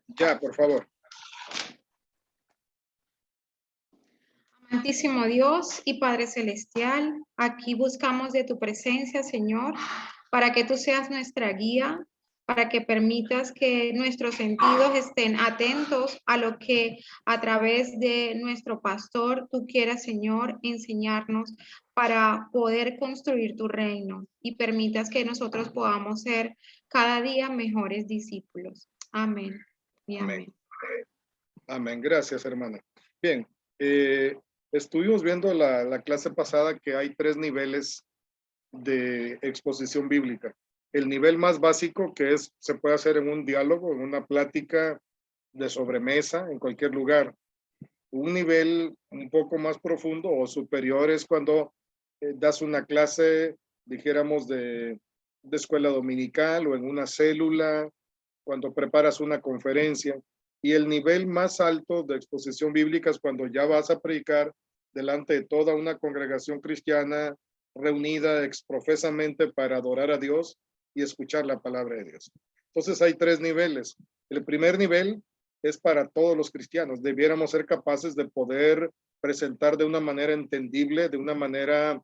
Ya, por favor. Amantísimo Dios y Padre Celestial, aquí buscamos de tu presencia, Señor, para que tú seas nuestra guía, para que permitas que nuestros sentidos estén atentos a lo que a través de nuestro pastor tú quieras, Señor, enseñarnos para poder construir tu reino y permitas que nosotros podamos ser cada día mejores discípulos. Amén. Y amén. Amén. Gracias, hermana. Bien, estuvimos viendo la clase pasada que hay 3 niveles de exposición bíblica. El nivel más básico, que se puede hacer en un diálogo, en una plática de sobremesa, en cualquier lugar. Un nivel un poco más profundo o superior es cuando das una clase, dijéramos, de escuela dominical o en una célula, cuando preparas una conferencia. Y el nivel más alto de exposición bíblica es cuando ya vas a predicar delante de toda una congregación cristiana reunida exprofesamente para adorar a Dios y escuchar la palabra de Dios. Entonces hay 3 niveles. El primer nivel es para todos los cristianos. Debiéramos ser capaces de poder presentar de una manera entendible, de una manera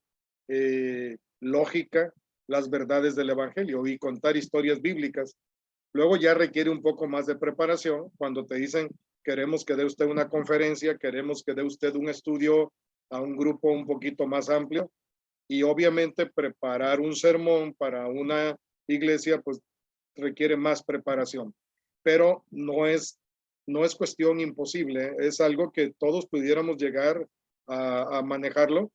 lógica, las verdades del evangelio y contar historias bíblicas. Luego ya requiere un poco más de preparación cuando te dicen, queremos que dé usted una conferencia, queremos que dé usted un estudio a un grupo un poquito más amplio, y obviamente preparar un sermón para una iglesia pues requiere más preparación, pero no es cuestión imposible, es algo que todos pudiéramos llegar a manejarlo,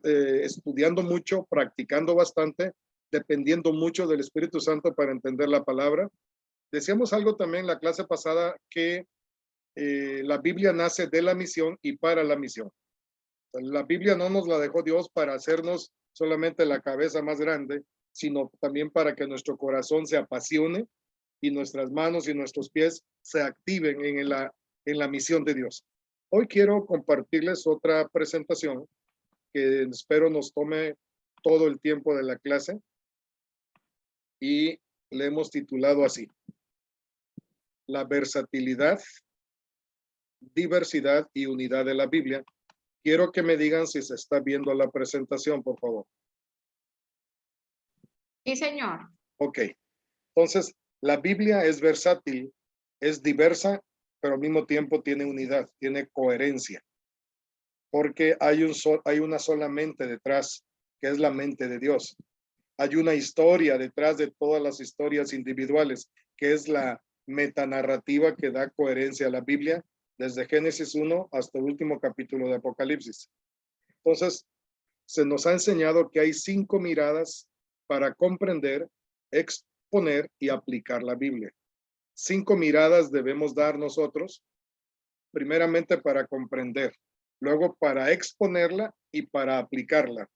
estudiando mucho, practicando bastante, dependiendo mucho del Espíritu Santo para entender la palabra. Decíamos algo también en la clase pasada, que la Biblia nace de la misión y para la misión. La Biblia no nos la dejó Dios para hacernos solamente la cabeza más grande, sino también para que nuestro corazón se apasione y nuestras manos y nuestros pies se activen en la misión de Dios. Hoy quiero compartirles otra presentación que espero nos tome todo el tiempo de la clase y le hemos titulado así: la versatilidad, diversidad y unidad de la Biblia. Quiero que me digan si se está viendo la presentación, por favor. Sí, señor. Ok. Entonces, la Biblia es versátil, es diversa, pero al mismo tiempo tiene unidad, tiene coherencia. Porque hay una sola mente detrás, que es la mente de Dios. Hay una historia detrás de todas las historias individuales, que es la metanarrativa que da coherencia a la Biblia, desde Génesis 1 hasta el último capítulo de Apocalipsis. Entonces, se nos ha enseñado que hay 5 miradas para comprender, exponer y aplicar la Biblia. 5 miradas debemos dar nosotros, primeramente para comprender, luego para exponerla y para aplicarla,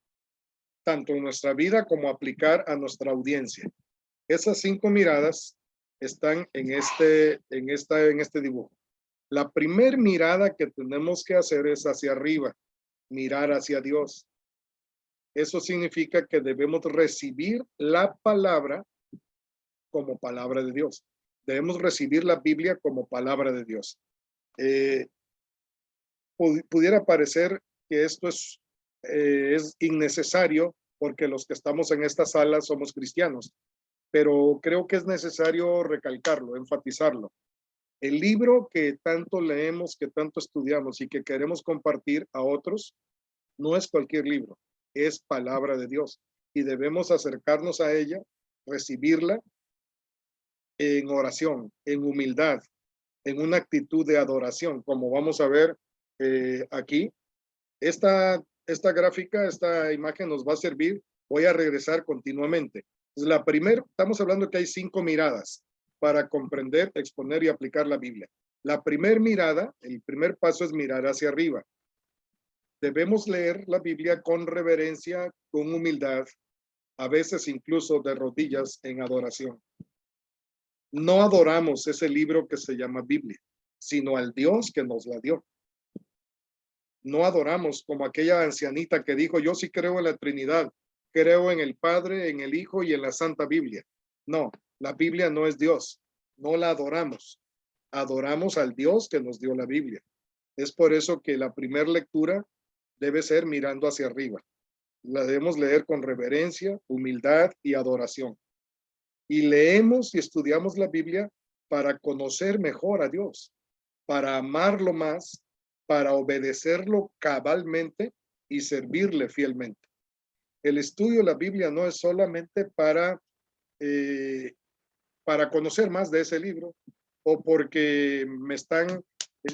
tanto en nuestra vida como aplicar a nuestra audiencia. Esas 5 miradas están en este dibujo. La primer mirada que tenemos que hacer es hacia arriba, mirar hacia Dios. Eso significa que debemos recibir la palabra como palabra de Dios. Debemos recibir la Biblia como palabra de Dios. Pudiera parecer que esto es innecesario porque los que estamos en esta sala somos cristianos, pero creo que es necesario recalcarlo, enfatizarlo. El libro que tanto leemos, que tanto estudiamos y que queremos compartir a otros, no es cualquier libro, es palabra de Dios y debemos acercarnos a ella, recibirla en oración, en humildad, en una actitud de adoración, como vamos a ver aquí. Esta gráfica, esta imagen nos va a servir. Voy a regresar continuamente. Entonces, la primera, estamos hablando que hay 5 miradas para comprender, exponer y aplicar la Biblia. La primera mirada, el primer paso es mirar hacia arriba. Debemos leer la Biblia con reverencia, con humildad, a veces incluso de rodillas en adoración. No adoramos ese libro que se llama Biblia, sino al Dios que nos la dio. No adoramos como aquella ancianita que dijo, yo sí creo en la Trinidad, creo en el Padre, en el Hijo y en la Santa Biblia. No, La Biblia no es Dios, no la adoramos. Adoramos al Dios que nos dio la Biblia. Es por eso que la primera lectura debe ser mirando hacia arriba. La debemos leer con reverencia, humildad y adoración. Y leemos y estudiamos la Biblia para conocer mejor a Dios, para amarlo más, para obedecerlo cabalmente y servirle fielmente. El estudio de la Biblia no es solamente para conocer más de ese libro o porque me están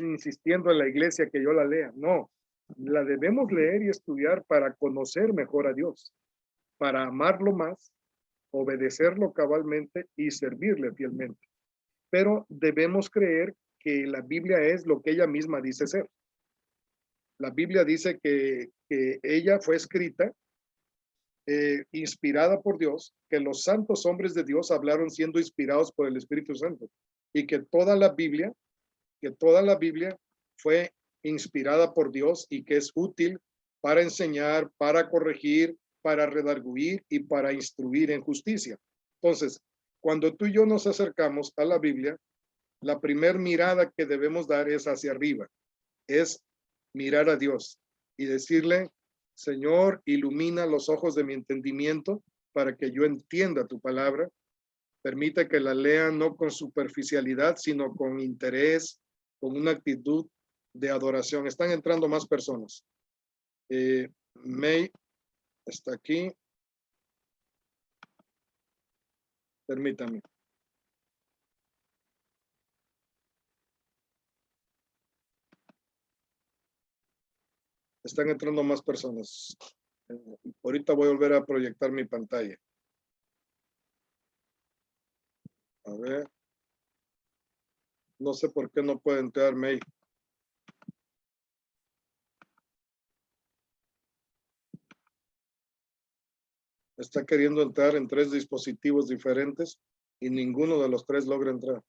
insistiendo en la iglesia que yo la lea. No, la debemos leer y estudiar para conocer mejor a Dios, para amarlo más, obedecerlo cabalmente y servirle fielmente. Pero debemos creer que la Biblia es lo que ella misma dice ser. La Biblia dice que ella fue escrita inspirada por Dios, que los santos hombres de Dios hablaron siendo inspirados por el Espíritu Santo y que toda la Biblia fue inspirada por Dios y que es útil para enseñar, para corregir, para redarguir y para instruir en justicia. Entonces, cuando tú y yo nos acercamos a la Biblia, la primera mirada que debemos dar es hacia arriba, es mirar a Dios y decirle, Señor, ilumina los ojos de mi entendimiento para que yo entienda tu palabra. Permite que la lea no con superficialidad, sino con interés, con una actitud de adoración. Están entrando más personas. May está aquí. Permítame. Están entrando más personas. Ahorita voy a volver a proyectar mi pantalla. A ver. No sé por qué no puede entrar May. Está queriendo entrar en 3 dispositivos diferentes y ninguno de los 3 logra entrar.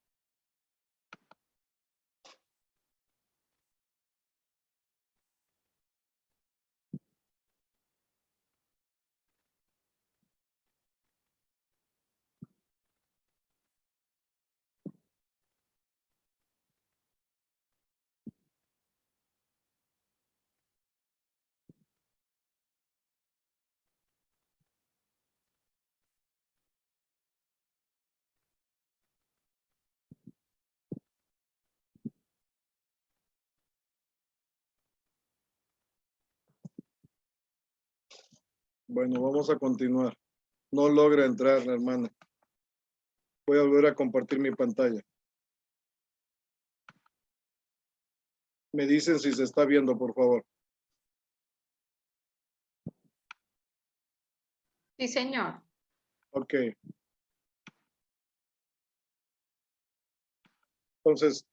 Bueno, vamos a continuar. No logra entrar, hermana. Voy a volver a compartir mi pantalla. Me dicen si se está viendo, por favor. Sí, señor. Ok. Entonces,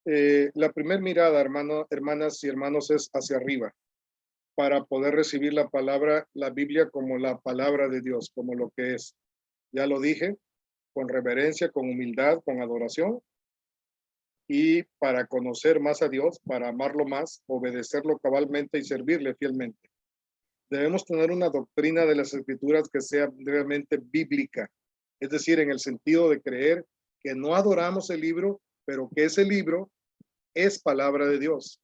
la primera mirada, hermanas y hermanos, es hacia arriba para poder recibir la palabra, la Biblia como la palabra de Dios, como lo que es. Ya lo dije, con reverencia, con humildad, con adoración y para conocer más a Dios, para amarlo más, obedecerlo cabalmente y servirle fielmente. Debemos tener una doctrina de las Escrituras que sea realmente bíblica, es decir, en el sentido de creer que no adoramos el libro, pero que ese libro es palabra de Dios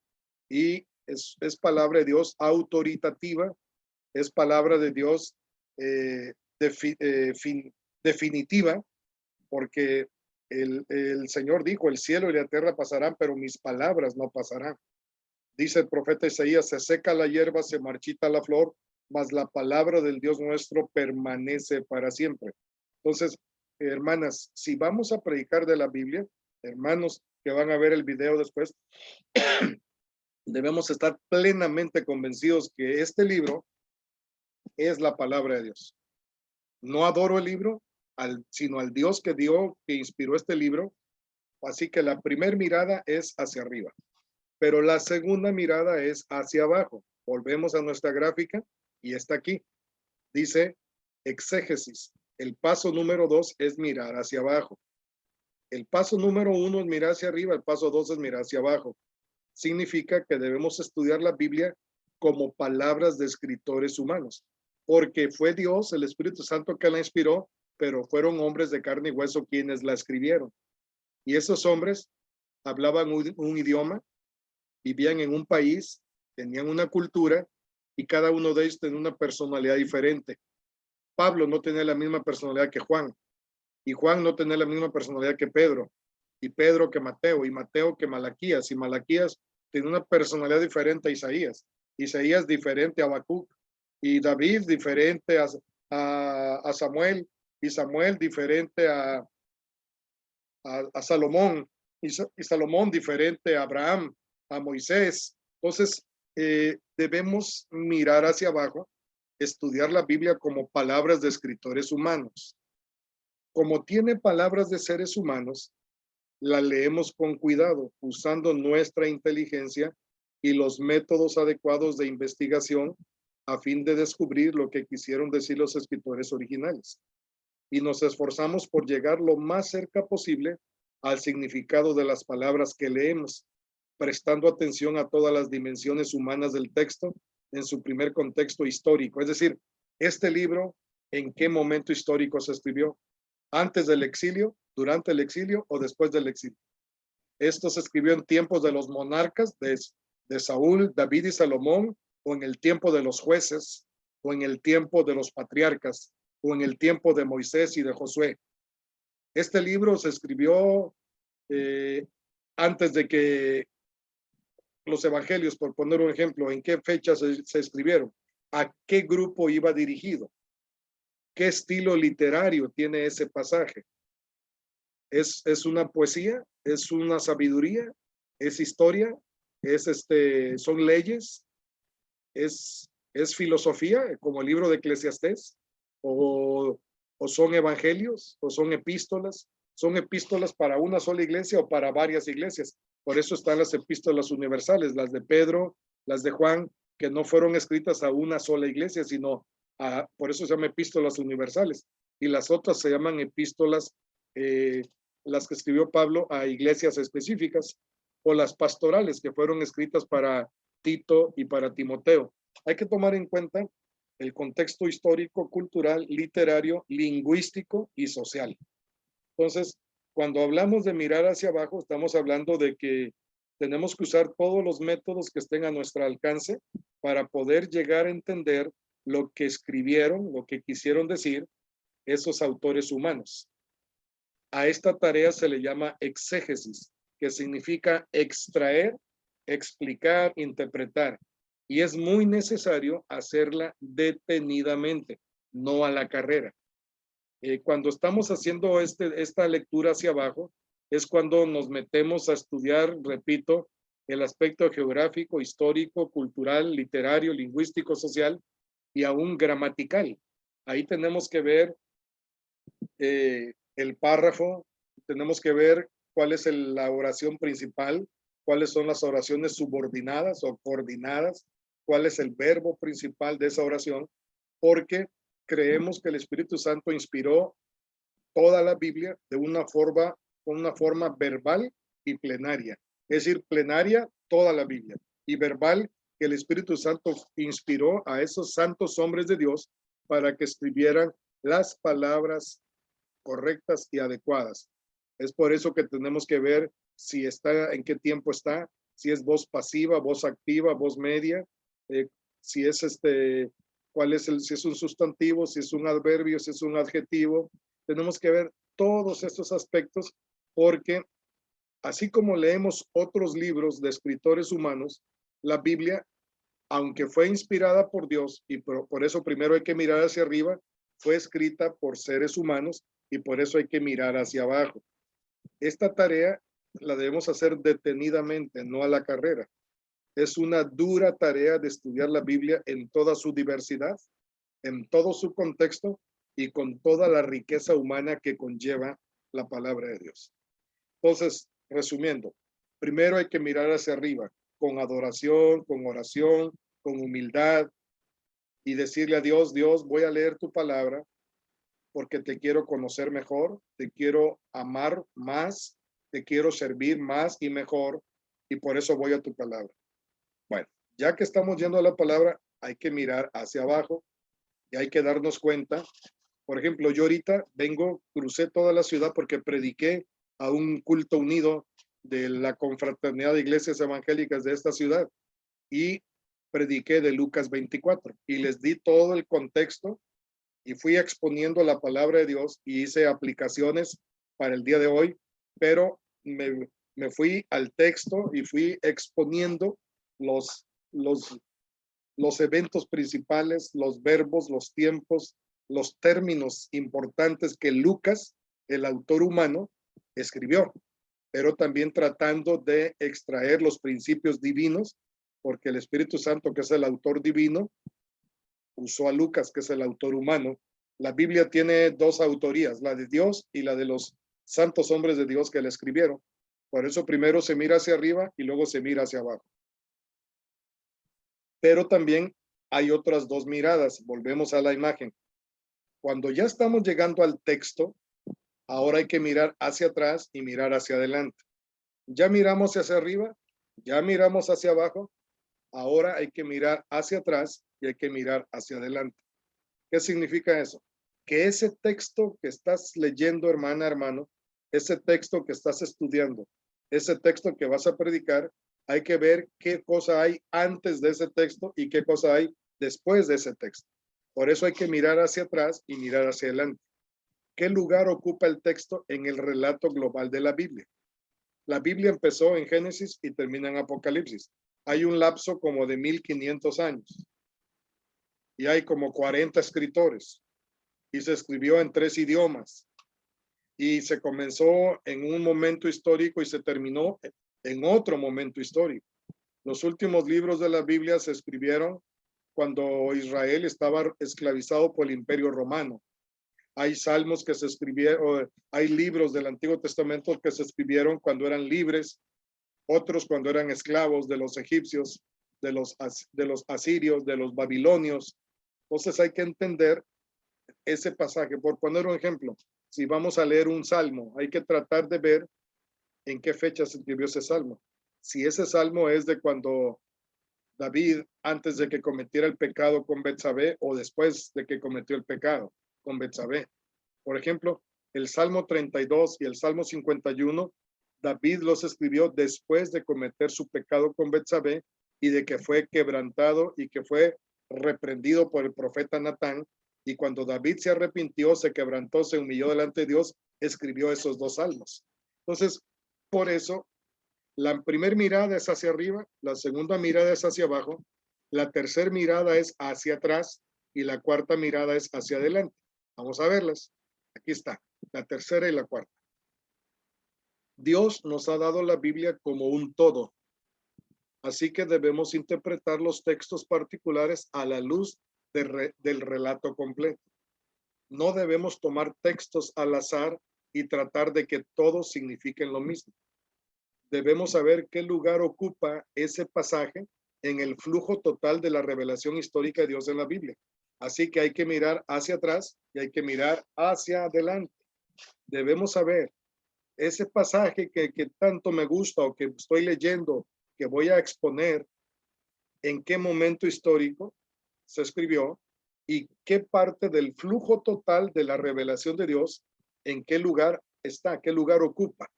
y es palabra de Dios autoritativa, es palabra de Dios definitiva, porque el Señor dijo, el cielo y la tierra pasarán, pero mis palabras no pasarán. Dice el profeta Isaías, se seca la hierba, se marchita la flor, mas la palabra del Dios nuestro permanece para siempre. Entonces, hermanas, si vamos a predicar de la Biblia, hermanos que van a ver el video después, debemos estar plenamente convencidos que este libro es la palabra de Dios. No adoro el libro, sino al Dios que dio, que inspiró este libro. Así que la primera mirada es hacia arriba, pero la segunda mirada es hacia abajo. Volvemos a nuestra gráfica y está aquí. Dice exégesis. El paso número 2 es mirar hacia abajo. El paso número 1 es mirar hacia arriba, el paso 2 es mirar hacia abajo. Significa que debemos estudiar la Biblia como palabras de escritores humanos, porque fue Dios, el Espíritu Santo, que la inspiró pero fueron hombres de carne y hueso quienes la escribieron. Y esos hombres hablaban un idioma, vivían en un país, tenían una cultura y cada uno de ellos tenía una personalidad diferente. Pablo no tenía la misma personalidad que Juan, y Juan no tenía la misma personalidad que Pedro, y Pedro que Mateo, y Mateo que Malaquías, y Malaquías tenía una personalidad diferente a Isaías, Isaías diferente a Habacuc, y David diferente a Samuel, y Samuel diferente a Salomón, y Salomón diferente a Abraham, a Moisés. Entonces, debemos mirar hacia abajo, estudiar la Biblia como palabras de escritores humanos. Como tiene palabras de seres humanos, la leemos con cuidado, usando nuestra inteligencia y los métodos adecuados de investigación a fin de descubrir lo que quisieron decir los escritores originales. Y nos esforzamos por llegar lo más cerca posible al significado de las palabras que leemos, prestando atención a todas las dimensiones humanas del texto en su primer contexto histórico. Es decir, este libro, ¿en qué momento histórico se escribió? ¿Antes del exilio, durante el exilio o después del exilio? Esto se escribió en tiempos de los monarcas, de Saúl, David y Salomón, o en el tiempo de los jueces, o en el tiempo de los patriarcas, o en el tiempo de Moisés y de Josué. Este libro se escribió antes de que los evangelios, por poner un ejemplo, ¿en qué fecha se escribieron? ¿A qué grupo iba dirigido? ¿Qué estilo literario tiene ese pasaje? ¿Es una poesía? ¿Es una sabiduría? ¿Es historia? ¿Son leyes? ¿Es filosofía, como el libro de Eclesiastés? ¿O son evangelios? ¿O son epístolas? ¿Son epístolas para una sola iglesia o para varias iglesias? Por eso están las epístolas universales, las de Pedro, las de Juan, que no fueron escritas a una sola iglesia, sino por eso se llaman epístolas universales. Y las otras se llaman epístolas, las que escribió Pablo a iglesias específicas, o las pastorales que fueron escritas para Tito y para Timoteo. Hay que tomar en cuenta el contexto histórico, cultural, literario, lingüístico y social. Entonces, cuando hablamos de mirar hacia abajo, estamos hablando de que tenemos que usar todos los métodos que estén a nuestro alcance para poder llegar a entender lo que escribieron, lo que quisieron decir esos autores humanos. A esta tarea se le llama exégesis, que significa extraer, explicar, interpretar. Y es muy necesario hacerla detenidamente, no a la carrera. Cuando estamos haciendo esta lectura hacia abajo, es cuando nos metemos a estudiar, repito, el aspecto geográfico, histórico, cultural, literario, lingüístico, social y aún gramatical. Ahí tenemos que ver el párrafo, tenemos que ver cuál es la oración principal, cuáles son las oraciones subordinadas o coordinadas, cuál es el verbo principal de esa oración, porque creemos que el Espíritu Santo inspiró toda la Biblia de una forma verbal y plenaria. Es decir, plenaria toda la Biblia y verbal que el Espíritu Santo inspiró a esos santos hombres de Dios para que escribieran las palabras correctas y adecuadas. Es por eso que tenemos que ver si está, en qué tiempo está, si es voz pasiva, voz activa, voz media, si es si es un sustantivo, si es un adverbio, si es un adjetivo. Tenemos que ver todos estos aspectos porque así como leemos otros libros de escritores humanos, la Biblia, aunque fue inspirada por Dios, y por eso primero hay que mirar hacia arriba, fue escrita por seres humanos y por eso hay que mirar hacia abajo. Esta tarea la debemos hacer detenidamente, no a la carrera. Es una dura tarea de estudiar la Biblia en toda su diversidad, en todo su contexto y con toda la riqueza humana que conlleva la palabra de Dios. Entonces, resumiendo, primero hay que mirar hacia arriba, con adoración, con oración, con humildad y decirle a Dios, Dios, voy a leer tu palabra porque te quiero conocer mejor, te quiero amar más, te quiero servir más y mejor y por eso voy a tu palabra. Bueno, ya que estamos yendo a la palabra, hay que mirar hacia abajo y hay que darnos cuenta Por ejemplo, yo ahorita crucé toda la ciudad porque prediqué a un culto unido de la confraternidad de iglesias evangélicas de esta ciudad y prediqué de Lucas 24 y les di todo el contexto y fui exponiendo la palabra de Dios y hice aplicaciones para el día de hoy, pero me fui al texto y fui exponiendo los eventos principales, los verbos, los tiempos, los términos importantes que Lucas, el autor humano, escribió, pero también tratando de extraer los principios divinos, porque el Espíritu Santo, que es el autor divino, usó a Lucas, que es el autor humano. La Biblia tiene dos autorías, la de Dios y la de los santos hombres de Dios que la escribieron. Por eso primero se mira hacia arriba y luego se mira hacia abajo. Pero también hay otras dos miradas. Volvemos a la imagen. Cuando ya estamos llegando al texto, ahora hay que mirar hacia atrás y mirar hacia adelante. Ya miramos hacia arriba, ya miramos hacia abajo, ahora hay que mirar hacia atrás y hay que mirar hacia adelante. ¿Qué significa eso? Que ese texto que estás leyendo, hermana, hermano, ese texto que estás estudiando, ese texto que vas a predicar, hay que ver qué cosa hay antes de ese texto y qué cosa hay después de ese texto. Por eso hay que mirar hacia atrás y mirar hacia adelante. ¿Qué lugar ocupa el texto en el relato global de la Biblia? La Biblia empezó en Génesis y termina en Apocalipsis. Hay un lapso como de 1500 años. Y hay como 40 escritores. Y se escribió en 3 idiomas. Y se comenzó en un momento histórico y se terminó en otro momento histórico. Los últimos libros de la Biblia se escribieron cuando Israel estaba esclavizado por el Imperio Romano. Hay salmos que se escribieron, hay libros del Antiguo Testamento que se escribieron cuando eran libres, otros cuando eran esclavos de los egipcios, de los asirios, de los babilonios. Entonces hay que entender ese pasaje. Por poner un ejemplo, si vamos a leer un salmo, hay que tratar de ver en qué fecha se escribió ese salmo. Si ese salmo es de cuando David, antes de que cometiera el pecado con Betsabé o después de que cometió el pecado con Betsabé. Por ejemplo, el Salmo 32 y el Salmo 51, David los escribió después de cometer su pecado con Betsabé y de que fue quebrantado y que fue reprendido por el profeta Natán. Y cuando David se arrepintió, se quebrantó, se humilló delante de Dios, escribió esos dos salmos. Entonces, por eso, la primera mirada es hacia arriba, la segunda mirada es hacia abajo, la tercera mirada es hacia atrás y la cuarta mirada es hacia adelante. Vamos a verlas. Aquí está, la tercera y la cuarta. Dios nos ha dado la Biblia como un todo, así que debemos interpretar los textos particulares a la luz del relato completo. No debemos tomar textos al azar y tratar de que todos signifiquen lo mismo. Debemos saber qué lugar ocupa ese pasaje en el flujo total de la revelación histórica de Dios en la Biblia. Así que hay que mirar hacia atrás y hay que mirar hacia adelante. Debemos saber ese pasaje que tanto me gusta o que estoy leyendo, que voy a exponer, en qué momento histórico se escribió y qué parte del flujo total de la revelación de Dios, en qué lugar está, qué lugar ocupa.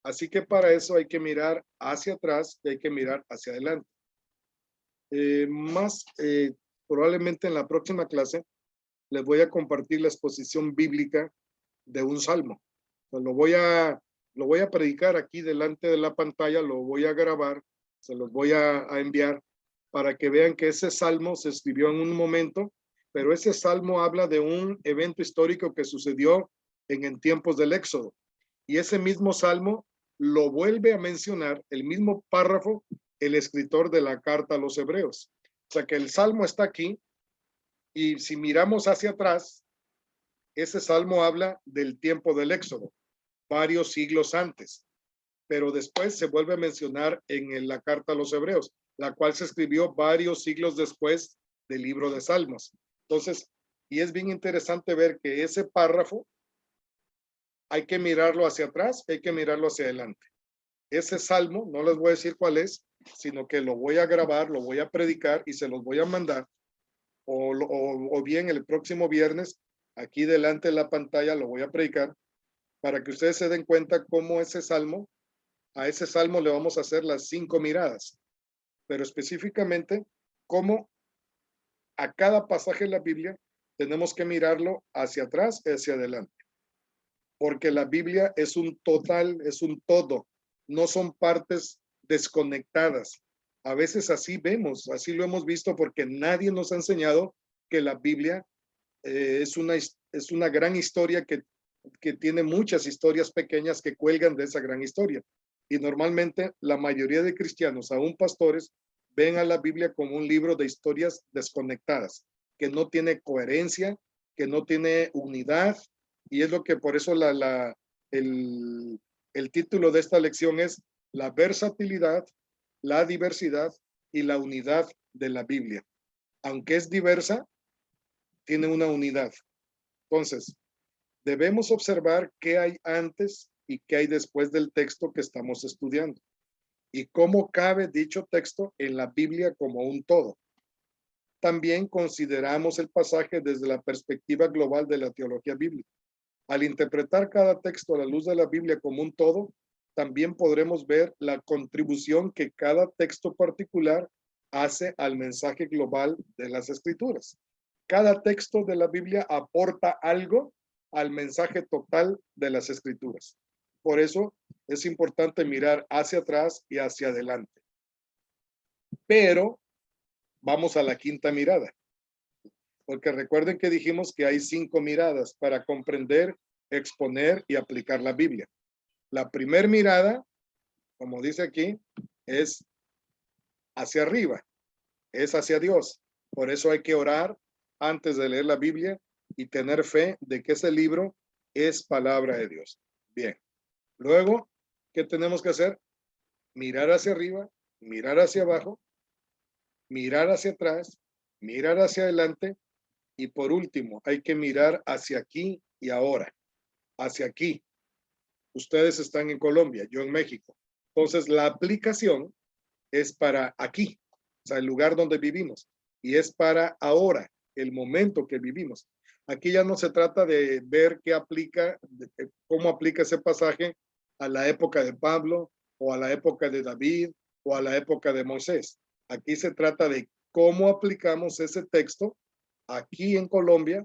Así que para eso hay que mirar hacia atrás y hay que mirar hacia adelante. Probablemente en la próxima clase les voy a compartir la exposición bíblica de un salmo. Pues lo voy a predicar aquí delante de la pantalla, lo voy a grabar, se los voy a enviar para que vean que ese salmo se escribió en un momento, pero ese salmo habla de un evento histórico que sucedió en tiempos del Éxodo. Y ese mismo salmo lo vuelve a mencionar, el mismo párrafo, el escritor de la carta a los Hebreos. O sea que el salmo está aquí y si miramos hacia atrás, ese salmo habla del tiempo del Éxodo, varios siglos antes, pero después se vuelve a mencionar en la carta a los Hebreos, la cual se escribió varios siglos después del libro de Salmos. Entonces, y es bien interesante ver que ese párrafo hay que mirarlo hacia atrás, hay que mirarlo hacia adelante. Ese salmo, no les voy a decir cuál es, sino que lo voy a grabar, lo voy a predicar y se los voy a mandar, o bien el próximo viernes aquí delante de la pantalla lo voy a predicar para que ustedes se den cuenta cómo a ese salmo le vamos a hacer las 5 miradas, pero específicamente cómo a cada pasaje de la Biblia tenemos que mirarlo hacia atrás y hacia adelante, porque la Biblia es un total, es un todo, no son partes desconectadas. A veces así vemos, así lo hemos visto, porque nadie nos ha enseñado que la Biblia es una gran historia que tiene muchas historias pequeñas que cuelgan de esa gran historia. Y normalmente la mayoría de cristianos, aún pastores, ven a la Biblia como un libro de historias desconectadas, que no tiene coherencia, que no tiene unidad. Y es lo que por eso el título de esta lección es la versatilidad, la diversidad y la unidad de la Biblia. Aunque es diversa, tiene una unidad. Entonces, debemos observar qué hay antes y qué hay después del texto que estamos estudiando y cómo cabe dicho texto en la Biblia como un todo. También consideramos el pasaje desde la perspectiva global de la teología bíblica. Al interpretar cada texto a la luz de la Biblia como un todo, también podremos ver la contribución que cada texto particular hace al mensaje global de las Escrituras. Cada texto de la Biblia aporta algo al mensaje total de las Escrituras. Por eso es importante mirar hacia atrás y hacia adelante. Pero vamos a la quinta mirada, porque recuerden que dijimos que hay 5 miradas para comprender, exponer y aplicar la Biblia. La primera mirada, como dice aquí, es hacia arriba, es hacia Dios. Por eso hay que orar antes de leer la Biblia y tener fe de que ese libro es palabra de Dios. Bien. Luego, ¿qué tenemos que hacer? Mirar hacia arriba, mirar hacia abajo, mirar hacia atrás, mirar hacia adelante y por último, hay que mirar hacia aquí y ahora, hacia aquí. Ustedes están en Colombia, yo en México. Entonces, la aplicación es para aquí, o sea, el lugar donde vivimos, y es para ahora, el momento que vivimos. Aquí ya no se trata de ver qué aplica, cómo aplica ese pasaje a la época de Pablo, o a la época de David, o a la época de Moisés. Aquí se trata de cómo aplicamos ese texto aquí en Colombia,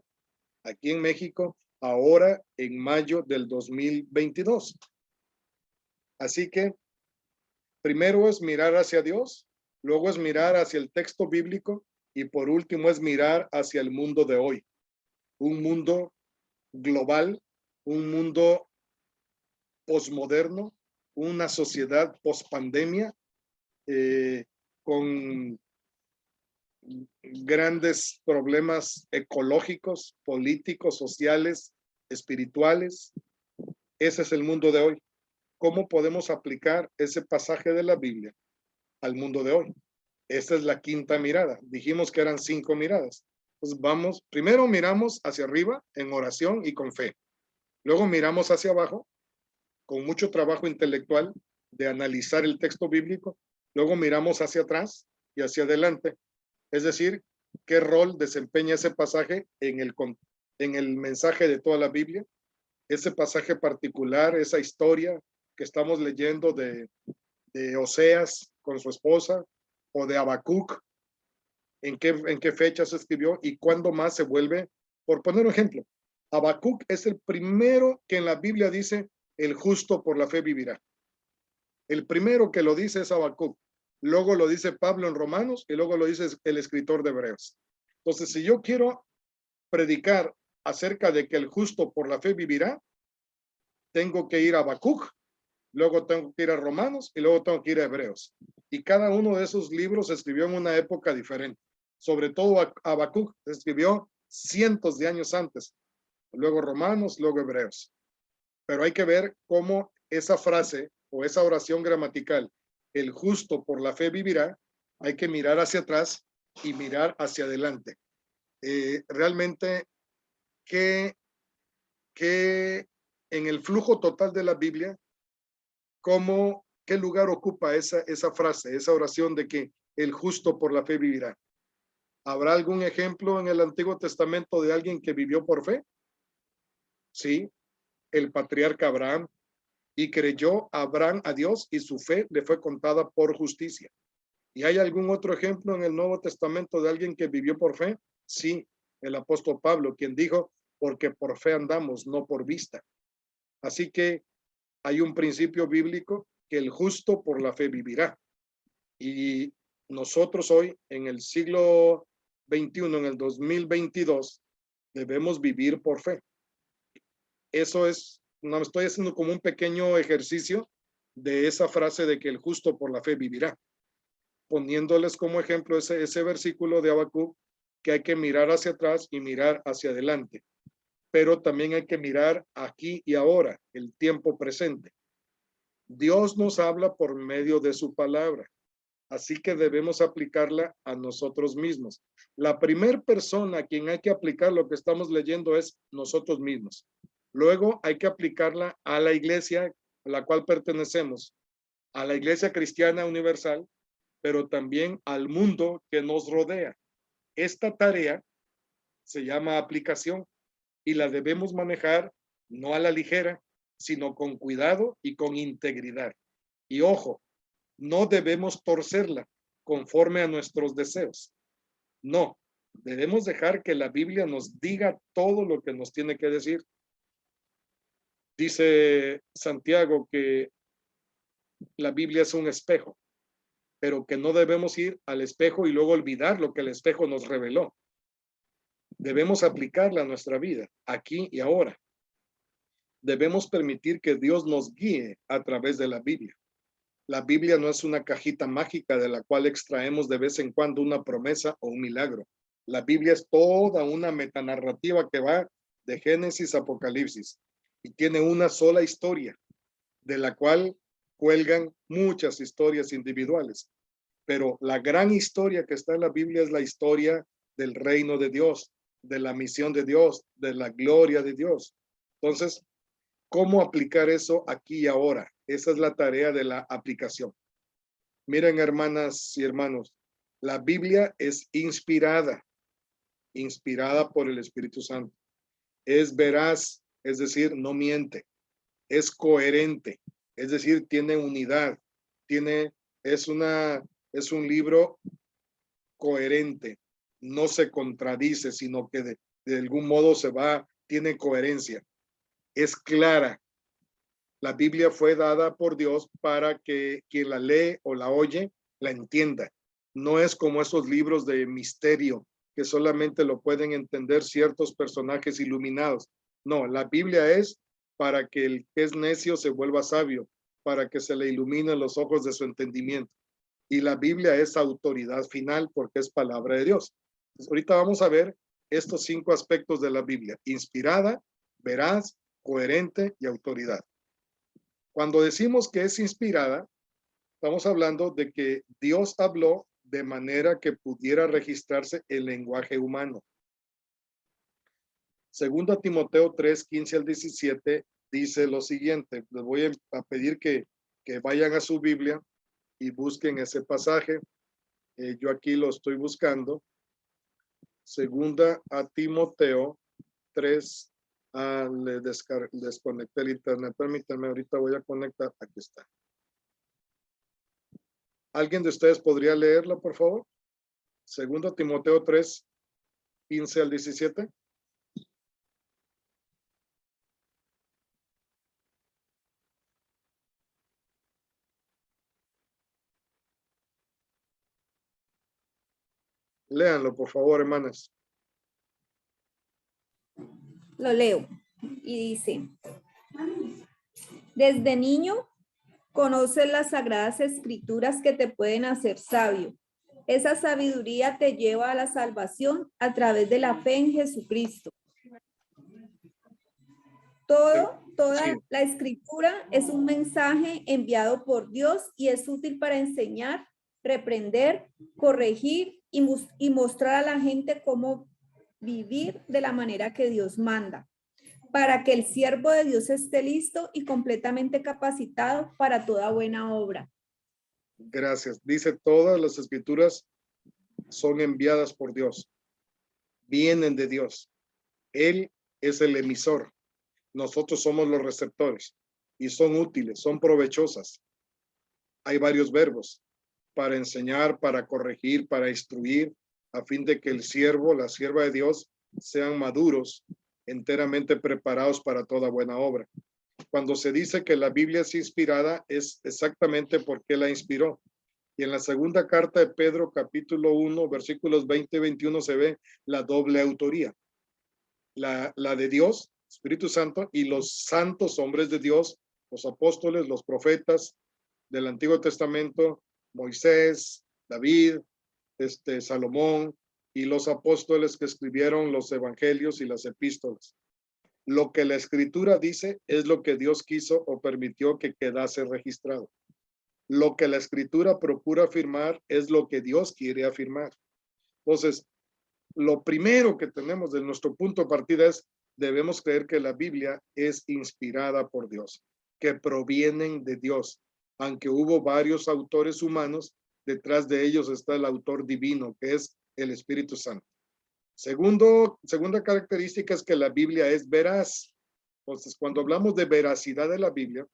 aquí en México, ahora en mayo del 2022. Así que primero es mirar hacia Dios, luego es mirar hacia el texto bíblico y por último es mirar hacia el mundo de hoy. Un mundo global, un mundo posmoderno, una sociedad pospandemia con grandes problemas ecológicos, políticos, sociales, espirituales. Ese es el mundo de hoy. ¿Cómo podemos aplicar ese pasaje de la Biblia al mundo de hoy? Esta es la quinta mirada. Dijimos que eran 5 miradas. Entonces vamos, primero miramos hacia arriba en oración y con fe. Luego miramos hacia abajo con mucho trabajo intelectual de analizar el texto bíblico. Luego miramos hacia atrás y hacia adelante. Es decir, qué rol desempeña ese pasaje en el mensaje de toda la Biblia. Ese pasaje particular, esa historia que estamos leyendo de Oseas con su esposa o de Habacuc, en qué fecha se escribió y cuándo más se vuelve. Por poner un ejemplo, Habacuc es el primero que en la Biblia dice el justo por la fe vivirá. El primero que lo dice es Habacuc. Luego lo dice Pablo en Romanos y luego lo dice el escritor de Hebreos. Entonces, si yo quiero predicar acerca de que el justo por la fe vivirá, tengo que ir a Habacuc, luego tengo que ir a Romanos y luego tengo que ir a Hebreos. Y cada uno de esos libros se escribió en una época diferente. Sobre todo Habacuc se escribió cientos de años antes. Luego Romanos, luego Hebreos. Pero hay que ver cómo esa frase o esa oración gramatical, el justo por la fe vivirá, hay que mirar hacia atrás y mirar hacia adelante. Realmente, que en el flujo total de la Biblia, ¿qué lugar ocupa esa frase, esa oración de que el justo por la fe vivirá? ¿Habrá algún ejemplo en el Antiguo Testamento de alguien que vivió por fe? Sí, el patriarca Abraham. Y creyó Abraham a Dios y su fe le fue contada por justicia. ¿Y hay algún otro ejemplo en el Nuevo Testamento de alguien que vivió por fe? Sí, el apóstol Pablo, quien dijo, porque por fe andamos, no por vista. Así que hay un principio bíblico que el justo por la fe vivirá. Y nosotros hoy, en el siglo XXI, en el 2022, debemos vivir por fe. Eso es, no estoy haciendo como un pequeño ejercicio de esa frase de que el justo por la fe vivirá, poniéndoles como ejemplo ese versículo de Habacuc, que hay que mirar hacia atrás y mirar hacia adelante, pero también hay que mirar aquí y ahora, el tiempo presente. Dios nos habla por medio de su palabra, así que debemos aplicarla a nosotros mismos. La primera persona a quien hay que aplicar lo que estamos leyendo es nosotros mismos. Luego hay que aplicarla a la iglesia a la cual pertenecemos, a la iglesia cristiana universal, pero también al mundo que nos rodea. Esta tarea se llama aplicación y la debemos manejar no a la ligera, sino con cuidado y con integridad. Y ojo, no debemos torcerla conforme a nuestros deseos. No, debemos dejar que la Biblia nos diga todo lo que nos tiene que decir. Dice Santiago que la Biblia es un espejo, pero que no debemos ir al espejo y luego olvidar lo que el espejo nos reveló. Debemos aplicarla a nuestra vida, aquí y ahora. Debemos permitir que Dios nos guíe a través de la Biblia. La Biblia no es una cajita mágica de la cual extraemos de vez en cuando una promesa o un milagro. La Biblia es toda una metanarrativa que va de Génesis a Apocalipsis y tiene una sola historia, de la cual cuelgan muchas historias individuales. Pero la gran historia que está en la Biblia es la historia del reino de Dios, de la misión de Dios, de la gloria de Dios. Entonces, ¿cómo aplicar eso aquí y ahora? Esa es la tarea de la aplicación. Miren, hermanas y hermanos, la Biblia es inspirada por el Espíritu Santo. Es veraz, es decir, no miente. Es coherente, es decir, tiene unidad, es un libro coherente, no se contradice, sino que de algún modo tiene coherencia. Es clara. La Biblia fue dada por Dios para que quien la lee o la oye la entienda. No es como esos libros de misterio que solamente lo pueden entender ciertos personajes iluminados. No, la Biblia es para que el que es necio se vuelva sabio, para que se le iluminen los ojos de su entendimiento. Y la Biblia es autoridad final porque es palabra de Dios. Entonces, ahorita vamos a ver estos 5 aspectos de la Biblia: inspirada, veraz, coherente y autoridad. Cuando decimos que es inspirada, estamos hablando de que Dios habló de manera que pudiera registrarse el lenguaje humano. Segunda Timoteo 3, 15 al 17 dice lo siguiente. Les voy a pedir que vayan a su Biblia y busquen ese pasaje. Yo aquí lo estoy buscando. Segunda a Timoteo 3. Le desconecté el internet. Permítanme, ahorita voy a conectar. Aquí está. ¿Alguien de ustedes podría leerlo, por favor? Segundo Timoteo 3, 15 al 17. Léanlo, por favor, hermanas. Lo leo y dice: desde niño conoces las sagradas escrituras que te pueden hacer sabio. Esa sabiduría te lleva a la salvación a través de la fe en Jesucristo. Toda Sí. la escritura es un mensaje enviado por Dios y es útil para enseñar, reprender, corregir y mostrar a la gente cómo vivir de la manera que Dios manda, para que el siervo de Dios esté listo y completamente capacitado para toda buena obra. Gracias. Dice, todas las escrituras son enviadas por Dios. Vienen de Dios. Él es el emisor. nosotros somos los receptores y son útiles, son provechosas. Hay varios verbos para enseñar, para corregir, para instruir, a fin de que el siervo, la sierva de Dios, sean maduros, enteramente preparados para toda buena obra. Cuando se dice que la Biblia es inspirada, es exactamente porque la inspiró. Y en la segunda carta de Pedro, capítulo 1, versículos 20 y 21, se ve la doble autoría. La de Dios, Espíritu Santo, y los santos hombres de Dios, los apóstoles, los profetas del Antiguo Testamento, Moisés, David, Salomón, y los apóstoles que escribieron los evangelios y las epístolas. Lo que la escritura dice es lo que Dios quiso o permitió que quedase registrado. Lo que la escritura procura afirmar es lo que Dios quiere afirmar. Entonces, lo primero que tenemos de nuestro punto de partida es, debemos creer que la Biblia es inspirada por Dios, que provienen de Dios. Aunque hubo varios autores humanos, detrás de ellos está el autor divino, que es el Espíritu Santo. Segunda característica es que la Biblia es veraz. Entonces, cuando hablamos de veracidad de la Biblia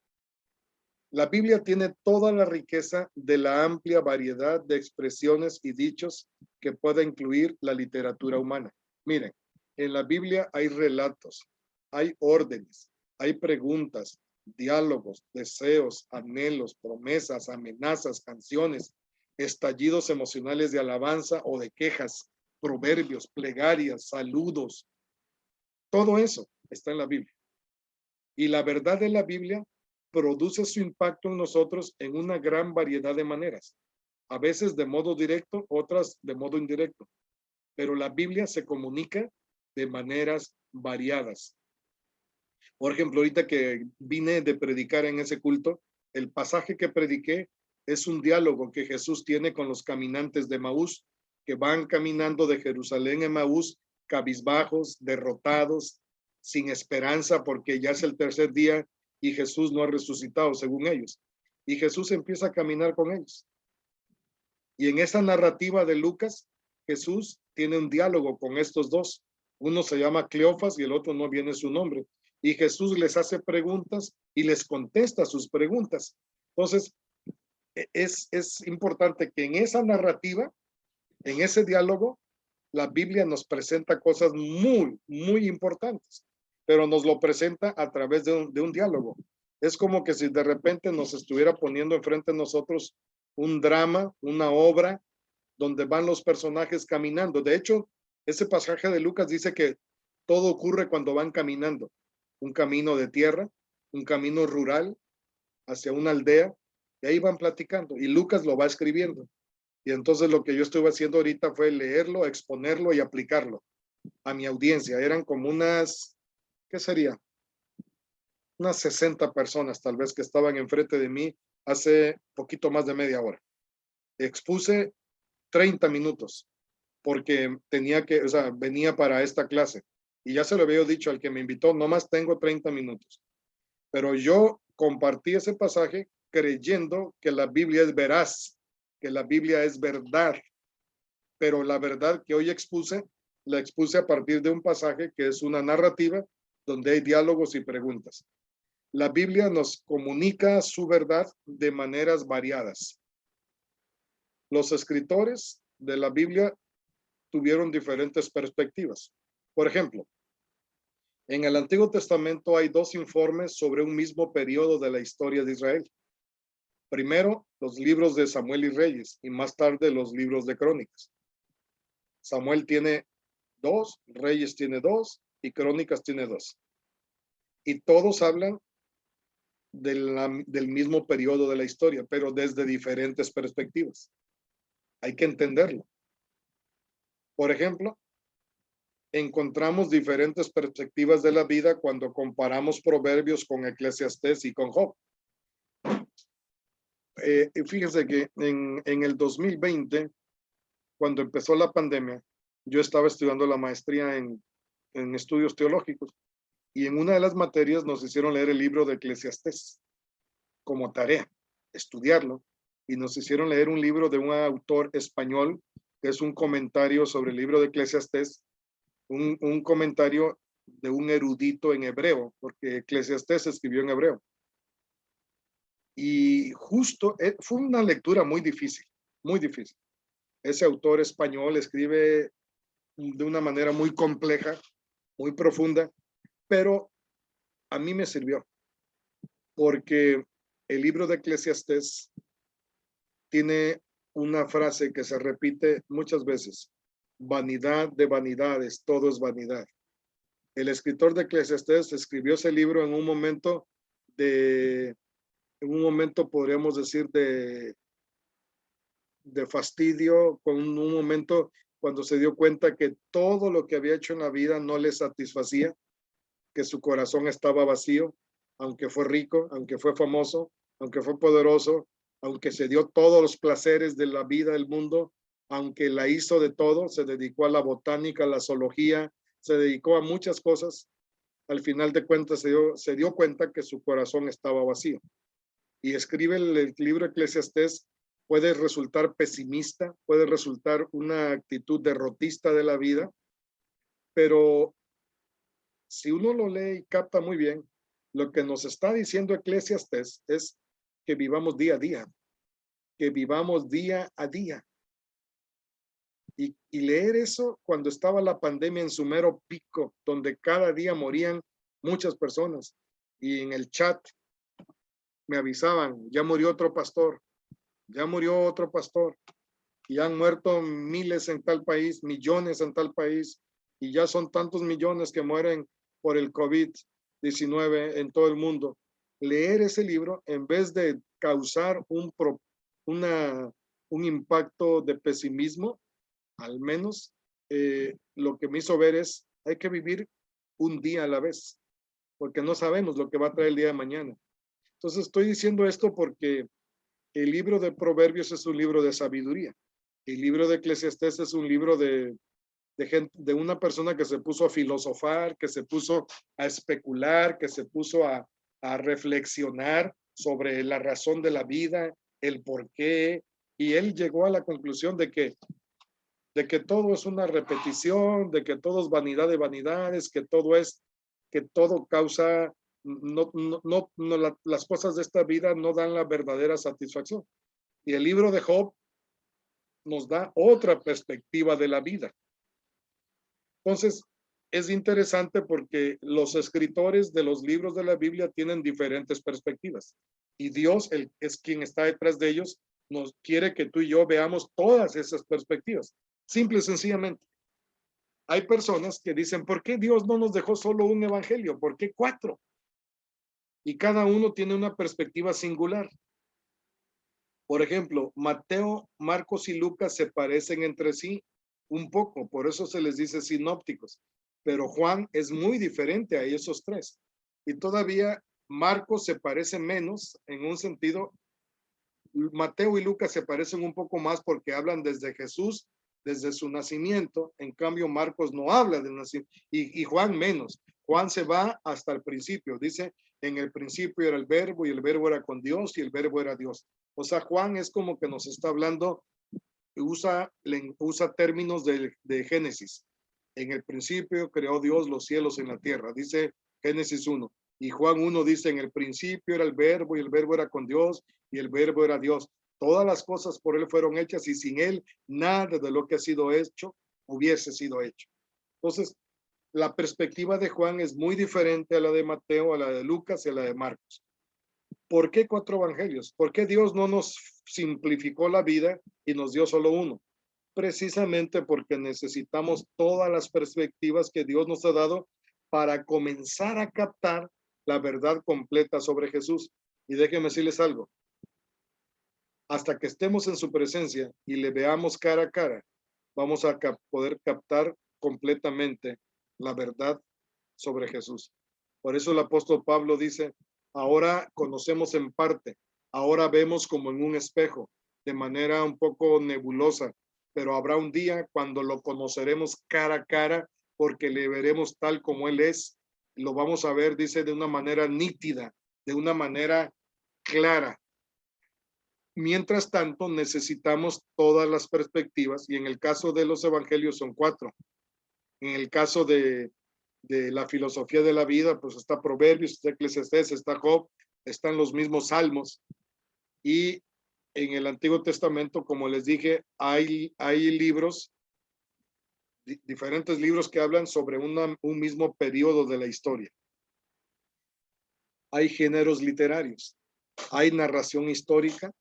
tiene toda la riqueza de la amplia variedad de expresiones y dichos que pueda incluir la literatura humana. Miren, en la Biblia hay relatos, hay órdenes, hay preguntas, diálogos, deseos, anhelos, promesas, amenazas, canciones, estallidos emocionales de alabanza o de quejas, proverbios, plegarias, saludos. Todo eso está en la Biblia. Y la verdad de la Biblia produce su impacto en nosotros en una gran variedad de maneras. A veces de modo directo, otras de modo indirecto. Pero la Biblia se comunica de maneras variadas. Por ejemplo, ahorita que vine de predicar en ese culto, el pasaje que prediqué es un diálogo que Jesús tiene con los caminantes de Emaús, que van caminando de Jerusalén a Emaús, cabizbajos, derrotados, sin esperanza, porque ya es el tercer día y Jesús no ha resucitado, según ellos. Y Jesús empieza a caminar con ellos. Y en esa narrativa de Lucas, Jesús tiene un diálogo con estos dos. Uno se llama Cleofas y el otro no viene su nombre. Y Jesús les hace preguntas y les contesta sus preguntas. Entonces, es importante que en esa narrativa, en ese diálogo, la Biblia nos presenta cosas muy, muy importantes, pero nos lo presenta a través de un diálogo. Es como que si de repente nos estuviera poniendo enfrente de nosotros un drama, una obra, donde van los personajes caminando. De hecho, ese pasaje de Lucas dice que todo ocurre cuando van caminando. Un camino de tierra, un camino rural, hacia una aldea, y ahí van platicando, y Lucas lo va escribiendo. Y entonces lo que yo estuve haciendo ahorita fue leerlo, exponerlo y aplicarlo a mi audiencia. Eran como unas, ¿qué sería? Unas 60 personas tal vez que estaban enfrente de mí hace poquito más de media hora. Expuse 30 minutos porque venía para esta clase. Y ya se lo había dicho al que me invitó, nomás tengo 30 minutos. Pero yo compartí ese pasaje creyendo que la Biblia es veraz, que la Biblia es verdad. Pero la verdad que hoy expuse, la expuse a partir de un pasaje que es una narrativa donde hay diálogos y preguntas. La Biblia nos comunica su verdad de maneras variadas. Los escritores de la Biblia tuvieron diferentes perspectivas. Por ejemplo, en el Antiguo Testamento hay dos informes sobre un mismo periodo de la historia de Israel. Primero, los libros de Samuel y Reyes, y más tarde los libros de Crónicas. Samuel tiene 2, Reyes tiene 2 y Crónicas tiene 2. Y todos hablan del mismo periodo de la historia, pero desde diferentes perspectivas. Hay que entenderlo. Por ejemplo, encontramos diferentes perspectivas de la vida cuando comparamos Proverbios con Eclesiastés y con Job. Fíjense que en el 2020, cuando empezó la pandemia, yo estaba estudiando la maestría en estudios teológicos y en una de las materias nos hicieron leer el libro de Eclesiastés como tarea, estudiarlo, y nos hicieron leer un libro de un autor español que es un comentario sobre el libro de Eclesiastés, un comentario de un erudito en hebreo, porque Eclesiastés se escribió en hebreo. Y justo fue una lectura muy difícil, muy difícil. Ese autor español escribe de una manera muy compleja, muy profunda, pero a mí me sirvió, porque el libro de Eclesiastés tiene una frase que se repite muchas veces: vanidad de vanidades, todo es vanidad. El escritor de Eclesiastés escribió ese libro en un momento podríamos decir, de fastidio, con un momento cuando se dio cuenta que todo lo que había hecho en la vida no le satisfacía, que su corazón estaba vacío, aunque fue rico, aunque fue famoso, aunque fue poderoso, aunque se dio todos los placeres de la vida del mundo, aunque la hizo de todo, se dedicó a la botánica, a la zoología, se dedicó a muchas cosas. Al final de cuentas se dio cuenta que su corazón estaba vacío. Y escribe el libro Eclesiastés. Puede resultar pesimista, puede resultar una actitud derrotista de la vida, pero si uno lo lee y capta muy bien, lo que nos está diciendo Eclesiastés es que vivamos día a día, que vivamos día a día. Y leer eso cuando estaba la pandemia en su mero pico, donde cada día morían muchas personas, y en el chat me avisaban: ya murió otro pastor, ya murió otro pastor, y han muerto miles en tal país, millones en tal país, y ya son tantos millones que mueren por el COVID-19 en todo el mundo. Leer ese libro, en vez de causar un impacto de pesimismo, al menos lo que me hizo ver es: hay que vivir un día a la vez, porque no sabemos lo que va a traer el día de mañana. Entonces estoy diciendo esto porque el libro de Proverbios es un libro de sabiduría. El libro de Eclesiastés es un libro de una persona que se puso a filosofar, que se puso a especular, que se puso a reflexionar sobre la razón de la vida, el por qué, y él llegó a la conclusión de que todo es una repetición, de que todo es vanidad de vanidades, que todo causa, las cosas de esta vida no dan la verdadera satisfacción. Y el libro de Job nos da otra perspectiva de la vida. Entonces, es interesante porque los escritores de los libros de la Biblia tienen diferentes perspectivas, y Dios es quien está detrás de ellos. Nos quiere que tú y yo veamos todas esas perspectivas. Simple y sencillamente, hay personas que dicen: ¿por qué Dios no nos dejó solo un evangelio? ¿Por qué 4? Y cada uno tiene una perspectiva singular. Por ejemplo, Mateo, Marcos y Lucas se parecen entre sí un poco, por eso se les dice sinópticos, pero Juan es muy diferente a esos 3. Y todavía Marcos se parece menos en un sentido. Mateo y Lucas se parecen un poco más porque hablan desde Jesús, desde su nacimiento. En cambio, Marcos no habla del nacimiento, y Juan menos. Juan se va hasta el principio. Dice: en el principio era el verbo, y el verbo era con Dios, y el verbo era Dios. O sea, Juan es como que nos está hablando, usa términos de Génesis. En el principio creó Dios los cielos en la tierra, dice Génesis 1. Y Juan 1 dice: en el principio era el verbo, y el verbo era con Dios, y el verbo era Dios. Todas las cosas por él fueron hechas, y sin él nada de lo que ha sido hecho hubiese sido hecho. Entonces, la perspectiva de Juan es muy diferente a la de Mateo, a la de Lucas y a la de Marcos. ¿Por qué 4 evangelios? ¿Por qué Dios no nos simplificó la vida y nos dio solo uno? Precisamente porque necesitamos todas las perspectivas que Dios nos ha dado para comenzar a captar la verdad completa sobre Jesús. Y déjenme decirles algo: hasta que estemos en su presencia y le veamos cara a cara, vamos a poder captar completamente la verdad sobre Jesús. Por eso el apóstol Pablo dice: ahora conocemos en parte, ahora vemos como en un espejo, de manera un poco nebulosa, pero habrá un día cuando lo conoceremos cara a cara, porque le veremos tal como Él es. Lo vamos a ver, dice, de una manera nítida, de una manera clara. Mientras tanto, necesitamos todas las perspectivas, y en el caso de los evangelios son 4. En el caso de de la filosofía de la vida, pues está Proverbios, está Eclesiastés, está Job, están los mismos salmos. Y en el Antiguo Testamento, como les dije, hay libros, diferentes libros que hablan sobre un mismo periodo de la historia. Hay géneros literarios, hay narración histórica,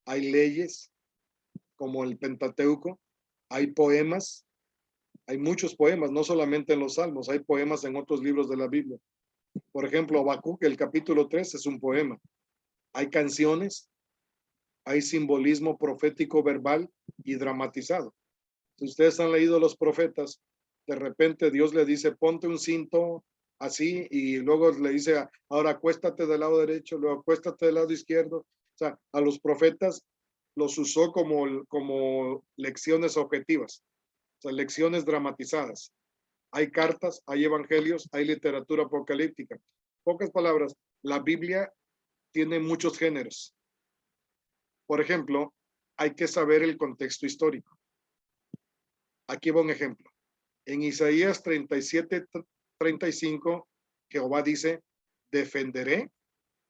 hay leyes como el Pentateuco, hay poemas, hay muchos poemas, no solamente en los Salmos, hay poemas en otros libros de la Biblia. Por ejemplo, Habacuc, el capítulo 3 es un poema. Hay canciones, hay simbolismo profético verbal y dramatizado. Si ustedes han leído los profetas, de repente Dios le dice, ponte un cinto así, y luego le dice, ahora acuéstate del lado derecho, luego acuéstate del lado izquierdo. O sea, a los profetas los usó como lecciones objetivas, o sea, lecciones dramatizadas. Hay cartas, hay evangelios, hay literatura apocalíptica. Pocas palabras, la Biblia tiene muchos géneros. Por ejemplo, hay que saber el contexto histórico. Aquí va un ejemplo. En Isaías 37:35, Jehová dice, defenderé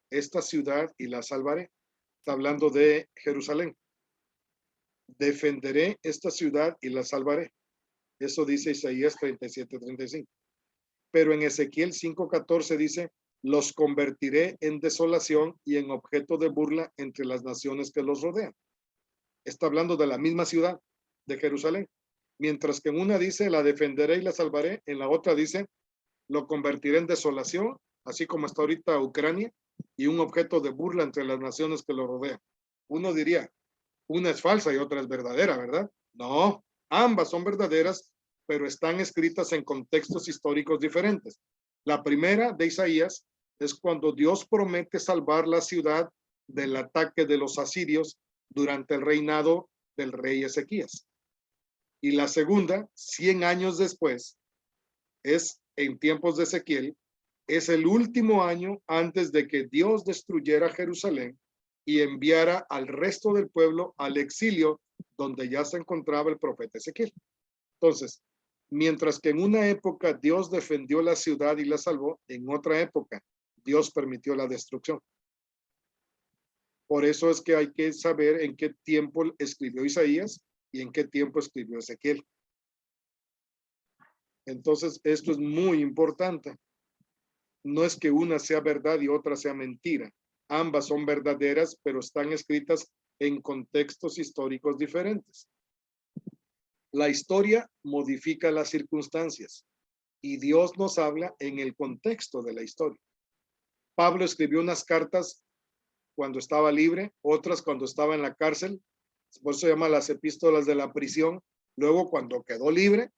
esta ciudad y la salvaré. Está hablando de Jerusalén. Defenderé esta ciudad y la salvaré. Eso dice Isaías 37:35. Pero en Ezequiel 5:14 dice, los convertiré en desolación y en objeto de burla entre las naciones que los rodean. Está hablando de la misma ciudad de Jerusalén. Mientras que en una dice, la defenderé y la salvaré, en la otra dice, lo convertiré en desolación, así como está ahorita Ucrania, y un objeto de burla entre las naciones que lo rodean. Uno diría, una es falsa y otra es verdadera, ¿verdad? No, ambas son verdaderas, pero están escritas en contextos históricos diferentes. La primera de Isaías es cuando Dios promete salvar la ciudad del ataque de los asirios durante el reinado del rey Ezequías. Y la segunda, 100 años después, es en tiempos de Ezequiel, es el último año antes de que Dios destruyera Jerusalén y enviara al resto del pueblo al exilio donde ya se encontraba el profeta Ezequiel. Entonces, mientras que en una época Dios defendió la ciudad y la salvó, en otra época Dios permitió la destrucción. Por eso es que hay que saber en qué tiempo escribió Isaías y en qué tiempo escribió Ezequiel. Entonces, esto es muy importante. No es que una sea verdad y otra sea mentira. Ambas son verdaderas, pero están escritas en contextos históricos diferentes. La historia modifica las circunstancias y Dios nos habla en el contexto de la historia. Pablo escribió unas cartas cuando estaba libre, otras cuando estaba en la cárcel, por eso se llama las epístolas de la prisión, luego cuando quedó libre,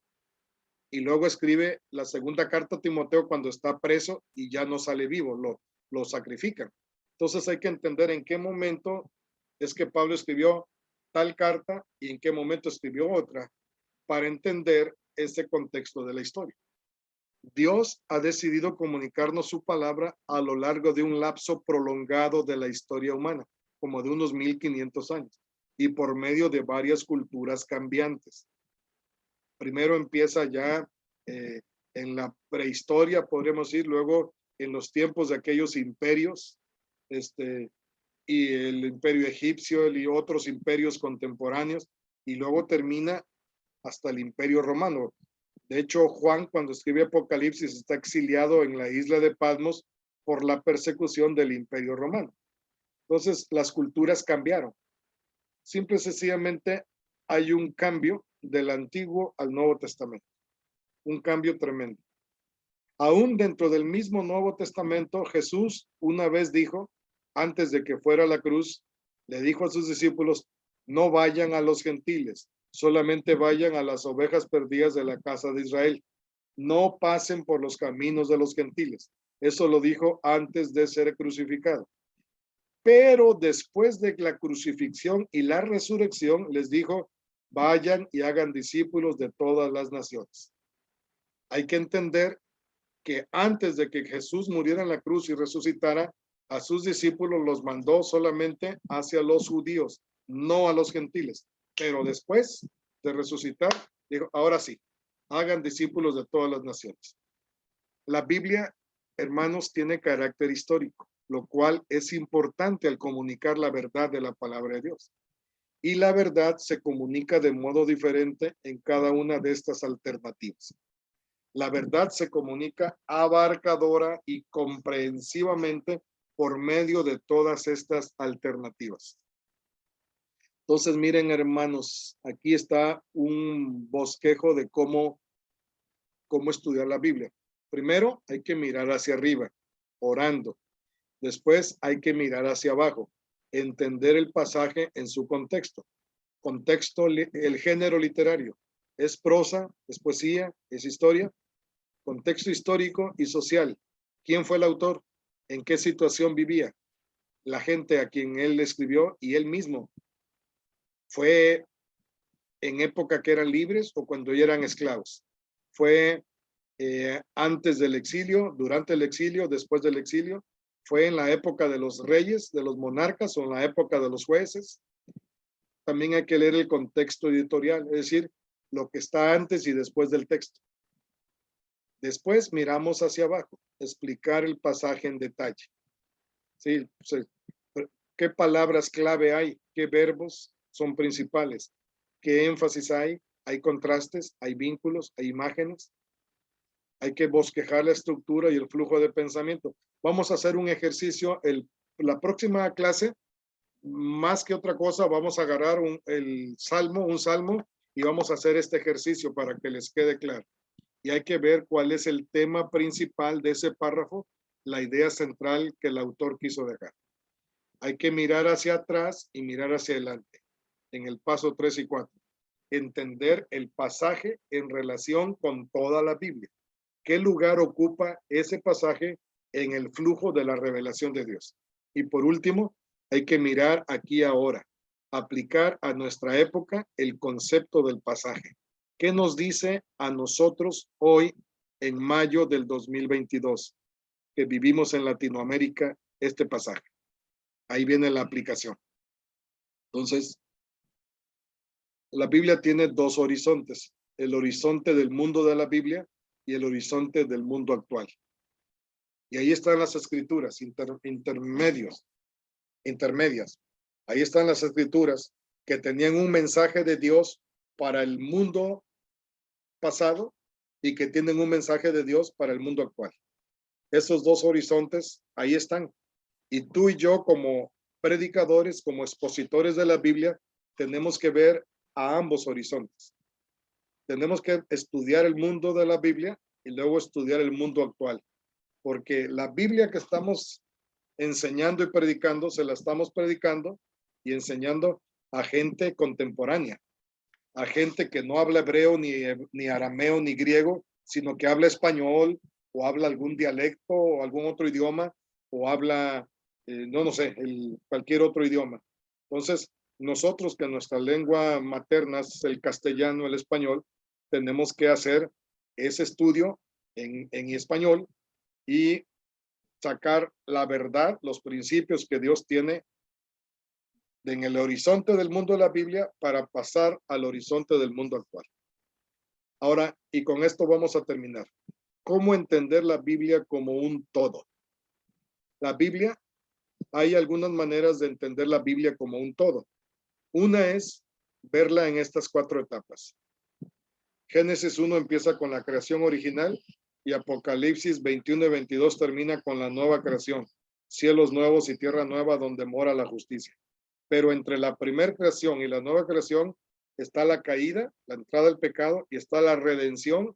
y luego escribe la segunda carta a Timoteo cuando está preso y ya no sale vivo, lo sacrifican. Entonces hay que entender en qué momento es que Pablo escribió tal carta y en qué momento escribió otra, para entender ese contexto de la historia. Dios ha decidido comunicarnos su palabra a lo largo de un lapso prolongado de la historia humana, como de unos 1500 años, y por medio de varias culturas cambiantes. Primero empieza ya en la prehistoria, podríamos decir, luego en los tiempos de aquellos imperios, y el imperio egipcio y otros imperios contemporáneos, y luego termina hasta el imperio romano. De hecho, Juan, cuando escribe Apocalipsis, está exiliado en la isla de Patmos por la persecución del imperio romano. Entonces, las culturas cambiaron. Simple y sencillamente hay un cambio del Antiguo al Nuevo Testamento. Un cambio tremendo. Aún dentro del mismo Nuevo Testamento, Jesús una vez dijo, antes de que fuera a la cruz, le dijo a sus discípulos, no vayan a los gentiles, solamente vayan a las ovejas perdidas de la casa de Israel. No pasen por los caminos de los gentiles. Eso lo dijo antes de ser crucificado. Pero después de la crucifixión y la resurrección, les dijo, vayan y hagan discípulos de todas las naciones. Hay que entender que antes de que Jesús muriera en la cruz y resucitara, a sus discípulos los mandó solamente hacia los judíos, no a los gentiles. Pero después de resucitar, dijo, ahora sí, Hagan discípulos de todas las naciones. La Biblia, hermanos, tiene carácter histórico, lo cual es importante al comunicar la verdad de la palabra de Dios. Y la verdad se comunica de modo diferente en cada una de estas alternativas. La verdad se comunica abarcadora y comprehensivamente por medio de todas estas alternativas. Entonces, miren, hermanos, aquí está un bosquejo de cómo estudiar la Biblia. Primero, hay que mirar hacia arriba, orando. Después, hay que mirar hacia abajo, entender el pasaje en su contexto. Contexto, el género literario. ¿Es prosa? ¿Es poesía? ¿Es historia? Contexto histórico y social. ¿Quién fue el autor? ¿En qué situación vivía? La gente a quien él escribió y él mismo. ¿Fue en época que eran libres o cuando ya eran esclavos? ¿Fue antes del exilio, durante el exilio, después del exilio? ¿Fue en la época de los reyes, de los monarcas o en la época de los jueces? También hay que leer el contexto editorial, es decir, lo que está antes y después del texto. Después miramos hacia abajo, explicar el pasaje en detalle. Sí, ¿qué palabras clave hay? ¿Qué verbos son principales? ¿Qué énfasis hay? ¿Hay contrastes? ¿Hay vínculos? ¿Hay imágenes? Hay que bosquejar la estructura y el flujo de pensamiento. Vamos a hacer un ejercicio. La próxima clase, más que otra cosa, vamos a agarrar un salmo, y vamos a hacer este ejercicio para que les quede claro. Y hay que ver cuál es el tema principal de ese párrafo, la idea central que el autor quiso dejar. Hay que mirar hacia atrás y mirar hacia adelante, en el paso 3 y 4. Entender el pasaje en relación con toda la Biblia. ¿Qué lugar ocupa ese pasaje en el flujo de la revelación de Dios? Y por último, hay que mirar aquí ahora, aplicar a nuestra época el concepto del pasaje. ¿Qué nos dice a nosotros hoy en mayo del 2022 que vivimos en Latinoamérica este pasaje? Ahí viene la aplicación. Entonces, la Biblia tiene dos horizontes, el horizonte del mundo de la Biblia y el horizonte del mundo actual. Y ahí están las escrituras intermedias. Ahí están las escrituras que tenían un mensaje de Dios para el mundo pasado y que tienen un mensaje de Dios para el mundo actual. Esos dos horizontes ahí están. Y tú y yo como predicadores, como expositores de la Biblia, tenemos que ver a ambos horizontes. Tenemos que estudiar el mundo de la Biblia y luego estudiar el mundo actual. Porque la Biblia que estamos enseñando y predicando, se la estamos predicando y enseñando a gente contemporánea, a gente que no habla hebreo, ni arameo, ni griego, sino que habla español o habla algún dialecto o algún otro idioma o habla, no sé, cualquier otro idioma. Entonces, nosotros que nuestra lengua materna es el castellano, el español, tenemos que hacer ese estudio en español y sacar la verdad, los principios que Dios tiene en el horizonte del mundo de la Biblia para pasar al horizonte del mundo actual. Ahora, y con esto vamos a terminar. ¿Cómo entender la Biblia como un todo? La Biblia, hay algunas maneras de entender la Biblia como un todo. Una es verla en estas 4 etapas. Génesis 1 empieza con la creación original y Apocalipsis 21 y 22 termina con la nueva creación, cielos nuevos y tierra nueva donde mora la justicia. Pero entre la primera creación y la nueva creación está la caída, la entrada del pecado y está la redención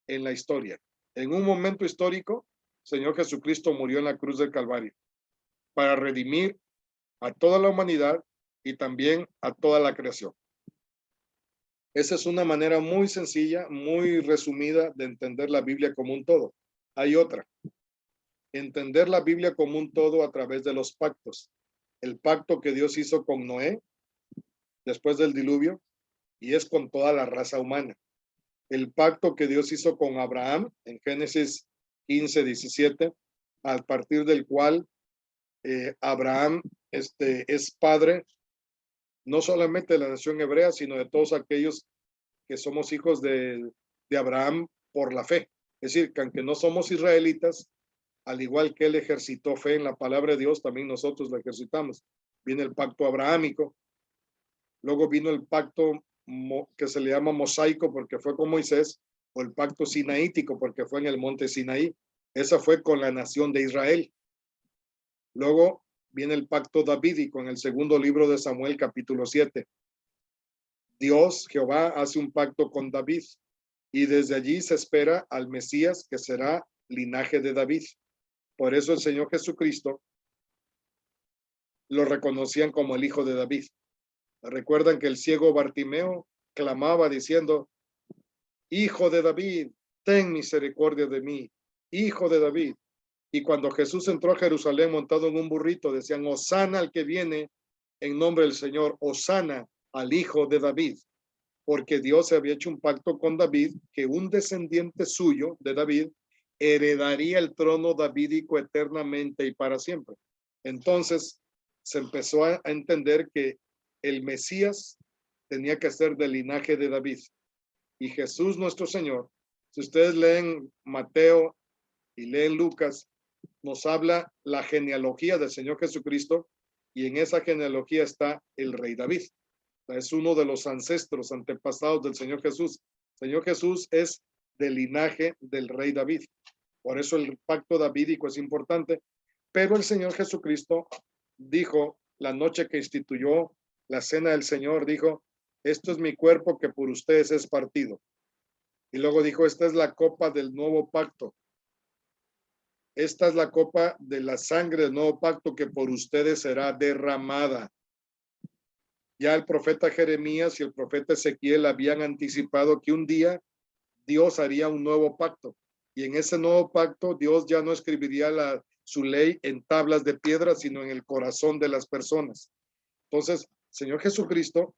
en la historia. En un momento histórico, Señor Jesucristo murió en la cruz del Calvario para redimir a toda la humanidad y también a toda la creación. Esa es una manera muy sencilla, muy resumida de entender la Biblia como un todo. Hay otra. Entender la Biblia como un todo a través de los pactos. El pacto que Dios hizo con Noé después del diluvio y es con toda la raza humana. El pacto que Dios hizo con Abraham en Génesis 15, 17, a partir del cual Abraham es padre no solamente de la nación hebrea, sino de todos aquellos que somos hijos de de Abraham por la fe. Es decir, que aunque no somos israelitas, al igual que él ejercitó fe en la palabra de Dios, también nosotros la ejercitamos. Viene el pacto abrahámico, luego vino el pacto que se le llama mosaico porque fue con Moisés, o el pacto sinaítico porque fue en el monte Sinaí. Esa fue con la nación de Israel. Luego viene el pacto davídico en el segundo libro de Samuel, capítulo 7. Dios, Jehová, hace un pacto con David y desde allí se espera al Mesías que será linaje de David. Por eso el Señor Jesucristo lo reconocían como el hijo de David. Recuerdan que el ciego Bartimeo clamaba diciendo, hijo de David, ten misericordia de mí, hijo de David. Y cuando Jesús entró a Jerusalén montado en un burrito, decían, Hosana al que viene en nombre del Señor, Hosana al hijo de David. Porque Dios se había hecho un pacto con David, que un descendiente suyo de David heredaría el trono davídico eternamente y para siempre. Entonces se empezó a entender que el Mesías tenía que ser del linaje de David. Y Jesús nuestro Señor, si ustedes leen Mateo y leen Lucas, nos habla la genealogía del Señor Jesucristo y en esa genealogía está el rey David. Es uno de los ancestros, antepasados del Señor Jesús. El Señor Jesús es del linaje del rey David. Por eso el pacto davídico es importante. Pero el Señor Jesucristo dijo, la noche que instituyó la cena del Señor, dijo, esto es mi cuerpo que por ustedes es partido. Y luego dijo, esta es la copa del nuevo pacto. Esta es la copa de la sangre del nuevo pacto que por ustedes será derramada. Ya el profeta Jeremías y el profeta Ezequiel habían anticipado que un día Dios haría un nuevo pacto. Y en ese nuevo pacto Dios ya no escribiría su ley en tablas de piedra, sino en el corazón de las personas. Entonces, Señor Jesucristo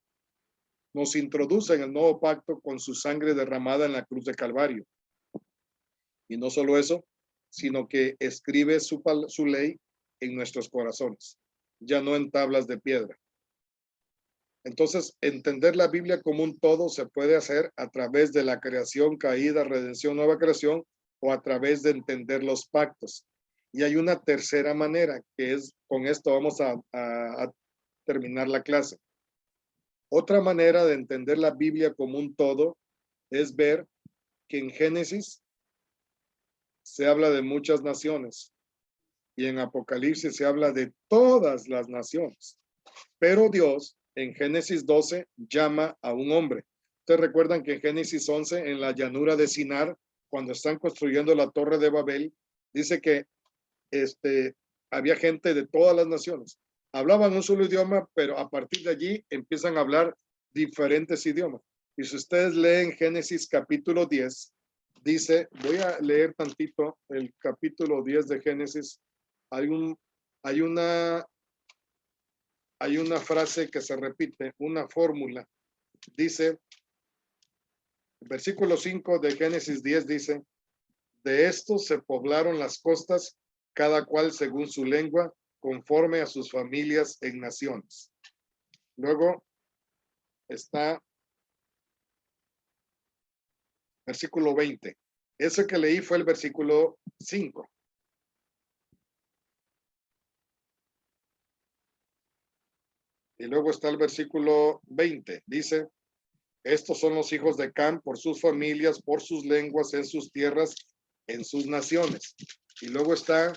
nos introduce en el nuevo pacto con su sangre derramada en la cruz de Calvario. Y no solo eso, sino que escribe su ley en nuestros corazones, ya no en tablas de piedra. Entonces, entender la Biblia como un todo se puede hacer a través de la creación, caída, redención, nueva creación, o a través de entender los pactos. Y hay una tercera manera, que es, con esto vamos a terminar la clase. Otra manera de entender la Biblia como un todo es ver que en Génesis se habla de muchas naciones y en Apocalipsis se habla de todas las naciones. Pero Dios en Génesis 12 llama a un hombre. Ustedes recuerdan que en Génesis 11, en la llanura de Sinar, cuando están construyendo la torre de Babel, dice que había gente de todas las naciones. Hablaban un solo idioma, pero a partir de allí empiezan a hablar diferentes idiomas. Y si ustedes leen Génesis capítulo 10, dice, voy a leer tantito el capítulo 10 de Génesis. Hay una frase que se repite, una fórmula. Dice, versículo 5 de Génesis 10 dice, de estos se poblaron las costas, cada cual según su lengua, conforme a sus familias en naciones. Luego está versículo 20. Ese que leí fue el versículo 5. Y luego está el versículo 20. Dice, estos son los hijos de Cam por sus familias, por sus lenguas, en sus tierras, en sus naciones. Y luego está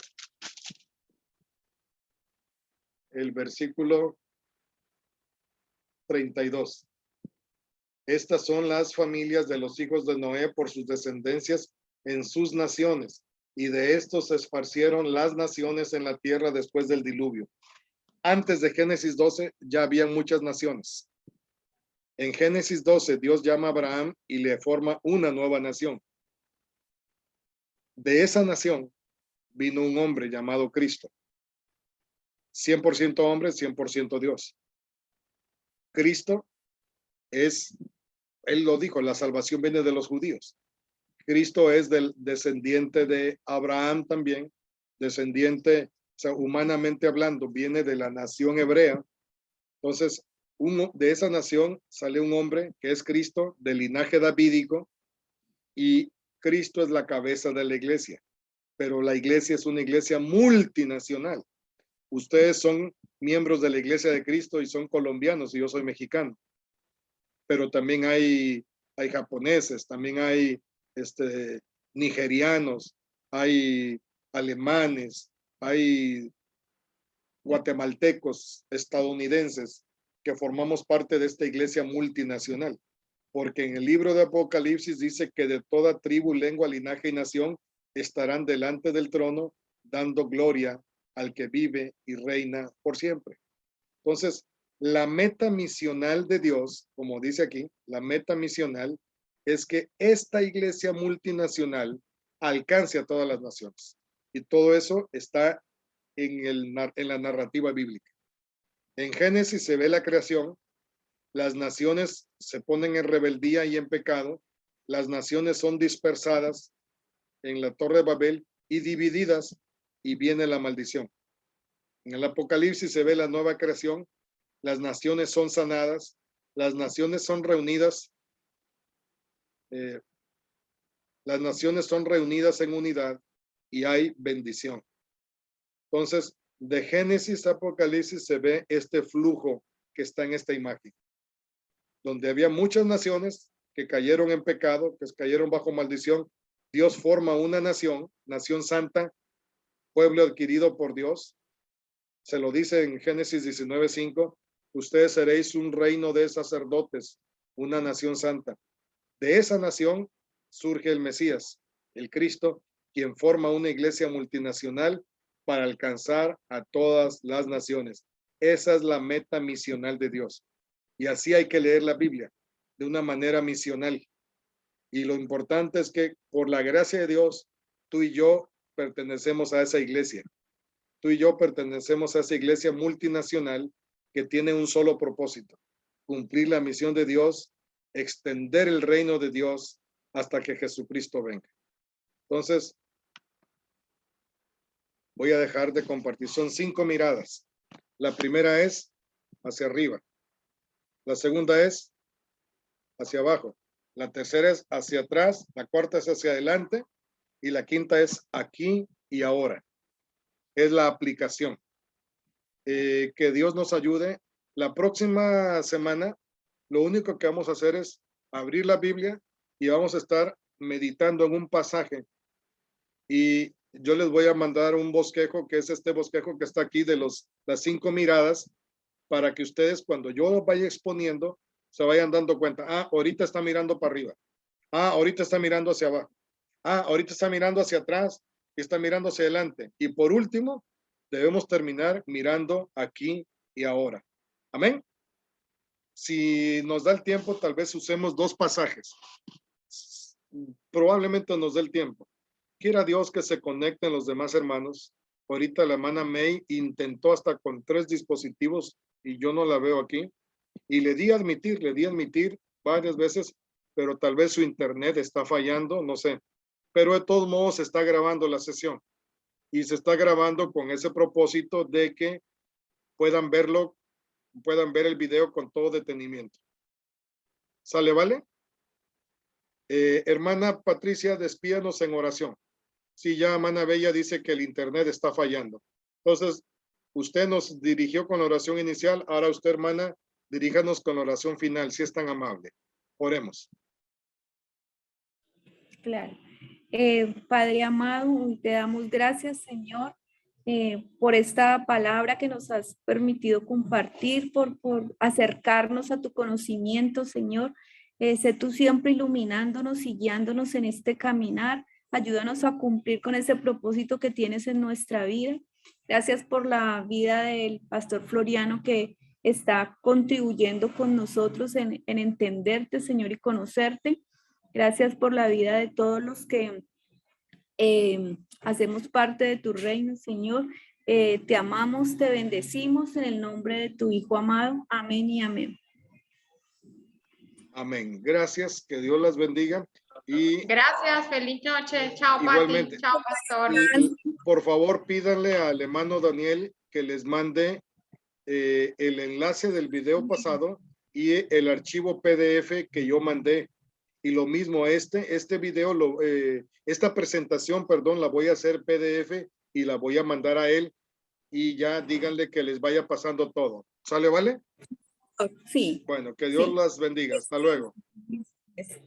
el versículo 32. Estas son las familias de los hijos de Noé por sus descendencias en sus naciones. Y de estos se esparcieron las naciones en la tierra después del diluvio. Antes de Génesis 12 ya habían muchas naciones. En Génesis 12 Dios llama a Abraham y le forma una nueva nación. De esa nación vino un hombre llamado Cristo. 100% hombre, 100% Dios. Cristo es, él lo dijo, la salvación viene de los judíos. Cristo es del descendiente de Abraham también, descendiente, o sea, humanamente hablando, viene de la nación hebrea. Entonces, de esa nación sale un hombre que es Cristo, del linaje davídico, y Cristo es la cabeza de la iglesia, pero la iglesia es una iglesia multinacional. Ustedes son miembros de la iglesia de Cristo y son colombianos y yo soy mexicano, pero también hay japoneses, también hay nigerianos, hay alemanes, hay guatemaltecos, estadounidenses, que formamos parte de esta iglesia multinacional. Porque en el libro de Apocalipsis dice que de toda tribu, lengua, linaje y nación estarán delante del trono dando gloria al que vive y reina por siempre. Entonces, la meta misional de Dios, como dice aquí, la meta misional es que esta iglesia multinacional alcance a todas las naciones. Y todo eso está en la narrativa bíblica. En Génesis se ve la creación, las naciones se ponen en rebeldía y en pecado, las naciones son dispersadas en la Torre de Babel y divididas, y viene la maldición. En el Apocalipsis se ve la nueva creación, las naciones son sanadas, las naciones son reunidas, las naciones son reunidas en unidad y hay bendición. Entonces, de Génesis a Apocalipsis se ve este flujo que está en esta imagen, donde había muchas naciones que cayeron en pecado, que cayeron bajo maldición. Dios forma una nación, nación santa, pueblo adquirido por Dios. Se lo dice en Génesis 19:5, ustedes seréis un reino de sacerdotes, una nación santa. De esa nación surge el Mesías, el Cristo, quien forma una iglesia multinacional para alcanzar a todas las naciones. Esa es la meta misional de Dios. Y así hay que leer la Biblia, de una manera misional. Y lo importante es que por la gracia de Dios, tú y yo pertenecemos a esa iglesia. Tú y yo pertenecemos a esa iglesia multinacional que tiene un solo propósito: cumplir la misión de Dios, extender el reino de Dios hasta que Jesucristo venga. Entonces, voy a dejar de compartir. Son 5 miradas. La primera es hacia arriba. La segunda es hacia abajo. La tercera es hacia atrás. La cuarta es hacia adelante. Y la quinta es aquí y ahora. Es la aplicación. Que Dios nos ayude. La próxima semana, lo único que vamos a hacer es abrir la Biblia y vamos a estar meditando en un pasaje. Y yo les voy a mandar un bosquejo, que es este bosquejo que está aquí de las 5 miradas, para que ustedes, cuando yo los vaya exponiendo, se vayan dando cuenta. Ah, ahorita está mirando para arriba. Ah, ahorita está mirando hacia abajo. Ah, ahorita está mirando hacia atrás y está mirando hacia adelante. Y por último, debemos terminar mirando aquí y ahora. Amén. Si nos da el tiempo, tal vez usemos 2 pasajes. Probablemente nos dé el tiempo. Quiera Dios que se conecten los demás hermanos. Ahorita la hermana May intentó hasta con 3 dispositivos y yo no la veo aquí. Y le di a admitir varias veces, pero tal vez su internet está fallando, no sé. Pero de todos modos se está grabando la sesión. Y se está grabando con ese propósito de que puedan verlo, puedan ver el video con todo detenimiento. ¿Sale, vale? Hermana Patricia, despídanos en oración. Sí, ya hermana Bella dice que el internet está fallando. Entonces, usted nos dirigió con la oración inicial. Ahora usted, hermana, diríjanos con la oración final, si es tan amable. Oremos. Claro. Padre amado, hoy te damos gracias, Señor, por esta palabra que nos has permitido compartir, por acercarnos a tu conocimiento, Señor. Sé tú siempre iluminándonos y guiándonos en este caminar. Ayúdanos a cumplir con ese propósito que tienes en nuestra vida. Gracias por la vida del pastor Floriano, que está contribuyendo con nosotros en entenderte, Señor, y conocerte. Gracias por la vida de todos los que hacemos parte de tu reino, Señor. Te amamos, te bendecimos en el nombre de tu Hijo amado. Amén y amén. Amén. Gracias, que Dios las bendiga. Y gracias, feliz noche. Chao, igualmente. Pati. Chao, pastor. Por favor, pídanle al hermano Daniel que les mande el enlace del video pasado y el archivo PDF que yo mandé. Y lo mismo este video, esta presentación, perdón, la voy a hacer PDF y la voy a mandar a él y ya díganle que les vaya pasando todo. ¿Sale, vale? Sí. Bueno, que Dios Sí. las bendiga. Hasta luego. Es-